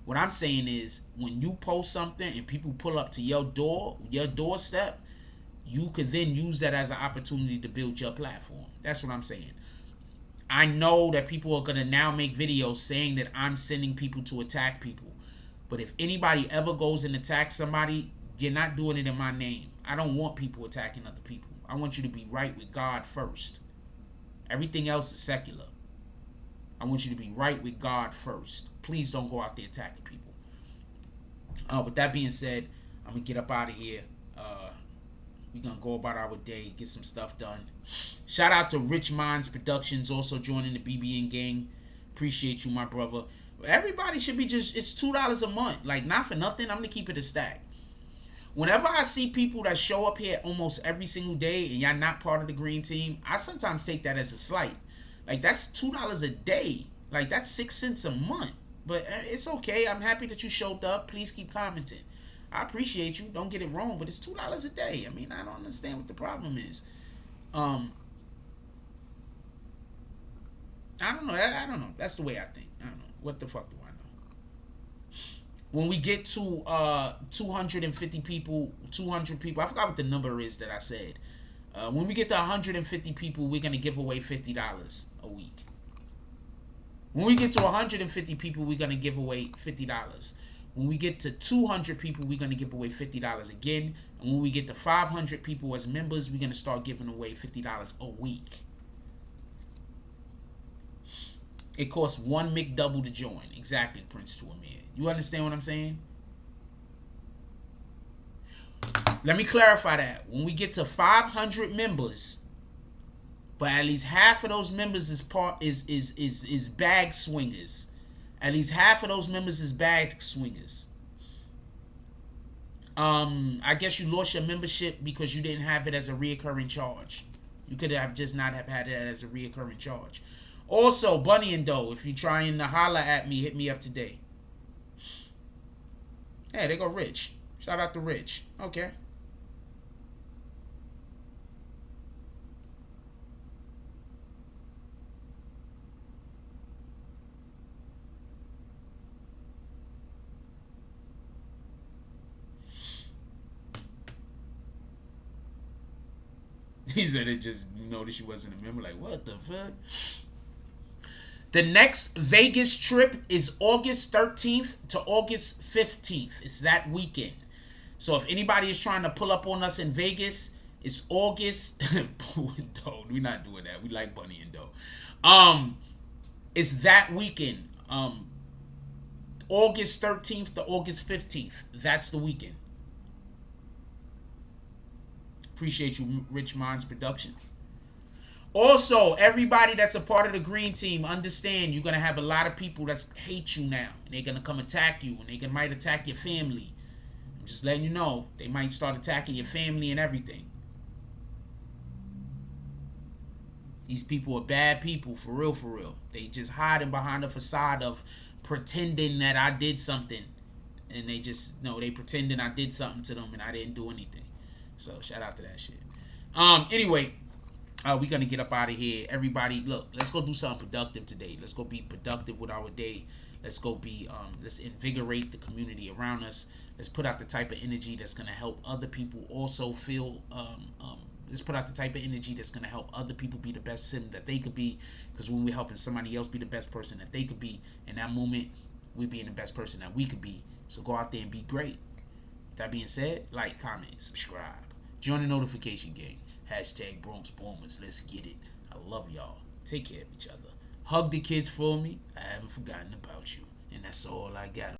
What I'm saying is when you post something and people pull up to your doorstep, you could then use that as an opportunity to build your platform. That's what I'm saying. I know that people are going to now make videos saying that I'm sending people to attack people. But if anybody ever goes and attacks somebody, you're not doing it in my name. I don't want people attacking other people. I want you to be right with God first. Everything else is secular. I want you to be right with God first. Please don't go out there attacking people. With that being said, I'm going to get up out of here. We're going to go about our day, get some stuff done. Shout out to Rich Minds Productions, also joining the BBN gang. Appreciate you, my brother. Everybody should be it's $2 a month. Like, not for nothing, I'm going to keep it a stack. Whenever I see people that show up here almost every single day and y'all not part of the green team, I sometimes take that as a slight. Like, that's $2 a day. Like, that's 6 cents a month. But it's okay. I'm happy that you showed up. Please keep commenting. I appreciate you. Don't get it wrong, but it's $2 a day. I mean, I don't understand what the problem is. I don't know. I don't know. That's the way I think. I don't know. What the fuck do I know? When we get to 250 people, 200 people, I forgot what the number is that I said. When we get to 150 people, we're going to give away $50 a week. When we get to 150 people, we're going to give away $50. When we get to 200 people, we're going to give away $50 again. And when we get to 500 people as members, we're going to start giving away $50 a week. It costs one McDouble to join. Exactly, Prince to Amir. You understand what I'm saying? Let me clarify that. When we get to 500 members, but at least half of those members is bag swingers. At least half of those members is bag swingers. I guess you lost your membership because you didn't have it as a reoccurring charge. You could have just not have had it as a reoccurring charge. Also, Bunny and Doe, if you're trying to holler at me, hit me up today. Hey, they go Rich. Shout out to Rich. Okay. He said it just noticed you wasn't a member. Like, what the fuck? The next Vegas trip is August 13th to August 15th. It's that weekend. So if anybody is trying to pull up on us in Vegas, it's August. We're not doing that. We like Bunny and Doe. It's that weekend. August 13th to August 15th. That's the weekend. Appreciate you, Rich Minds Production. Also, everybody that's a part of the green team, understand you're going to have a lot of people that hate you now. And they're going to come attack you. And they might attack your family. I'm just letting you know. They might start attacking your family and everything. These people are bad people, for real, for real. They just hiding behind the facade of pretending that I did something. And they just, no, they pretending I did something to them and I didn't do anything. So, shout out to that shit. Anyway, we're going to get up out of here. Everybody, look, let's go do something productive today. Let's go be productive with our day. Let's go be, let's invigorate the community around us. Let's put out the type of energy that's going to help other people also feel, let's put out the type of energy that's going to help other people be the best person that they could be. Because when we're helping somebody else be the best person that they could be, in that moment, we're being the best person that we could be. So go out there and be great. That being said, like, comment, subscribe. Join the notification gang. Hashtag Bronx Bombers. Let's get it. I love y'all. Take care of each other. Hug the kids for me. I haven't forgotten about you. And that's all I got.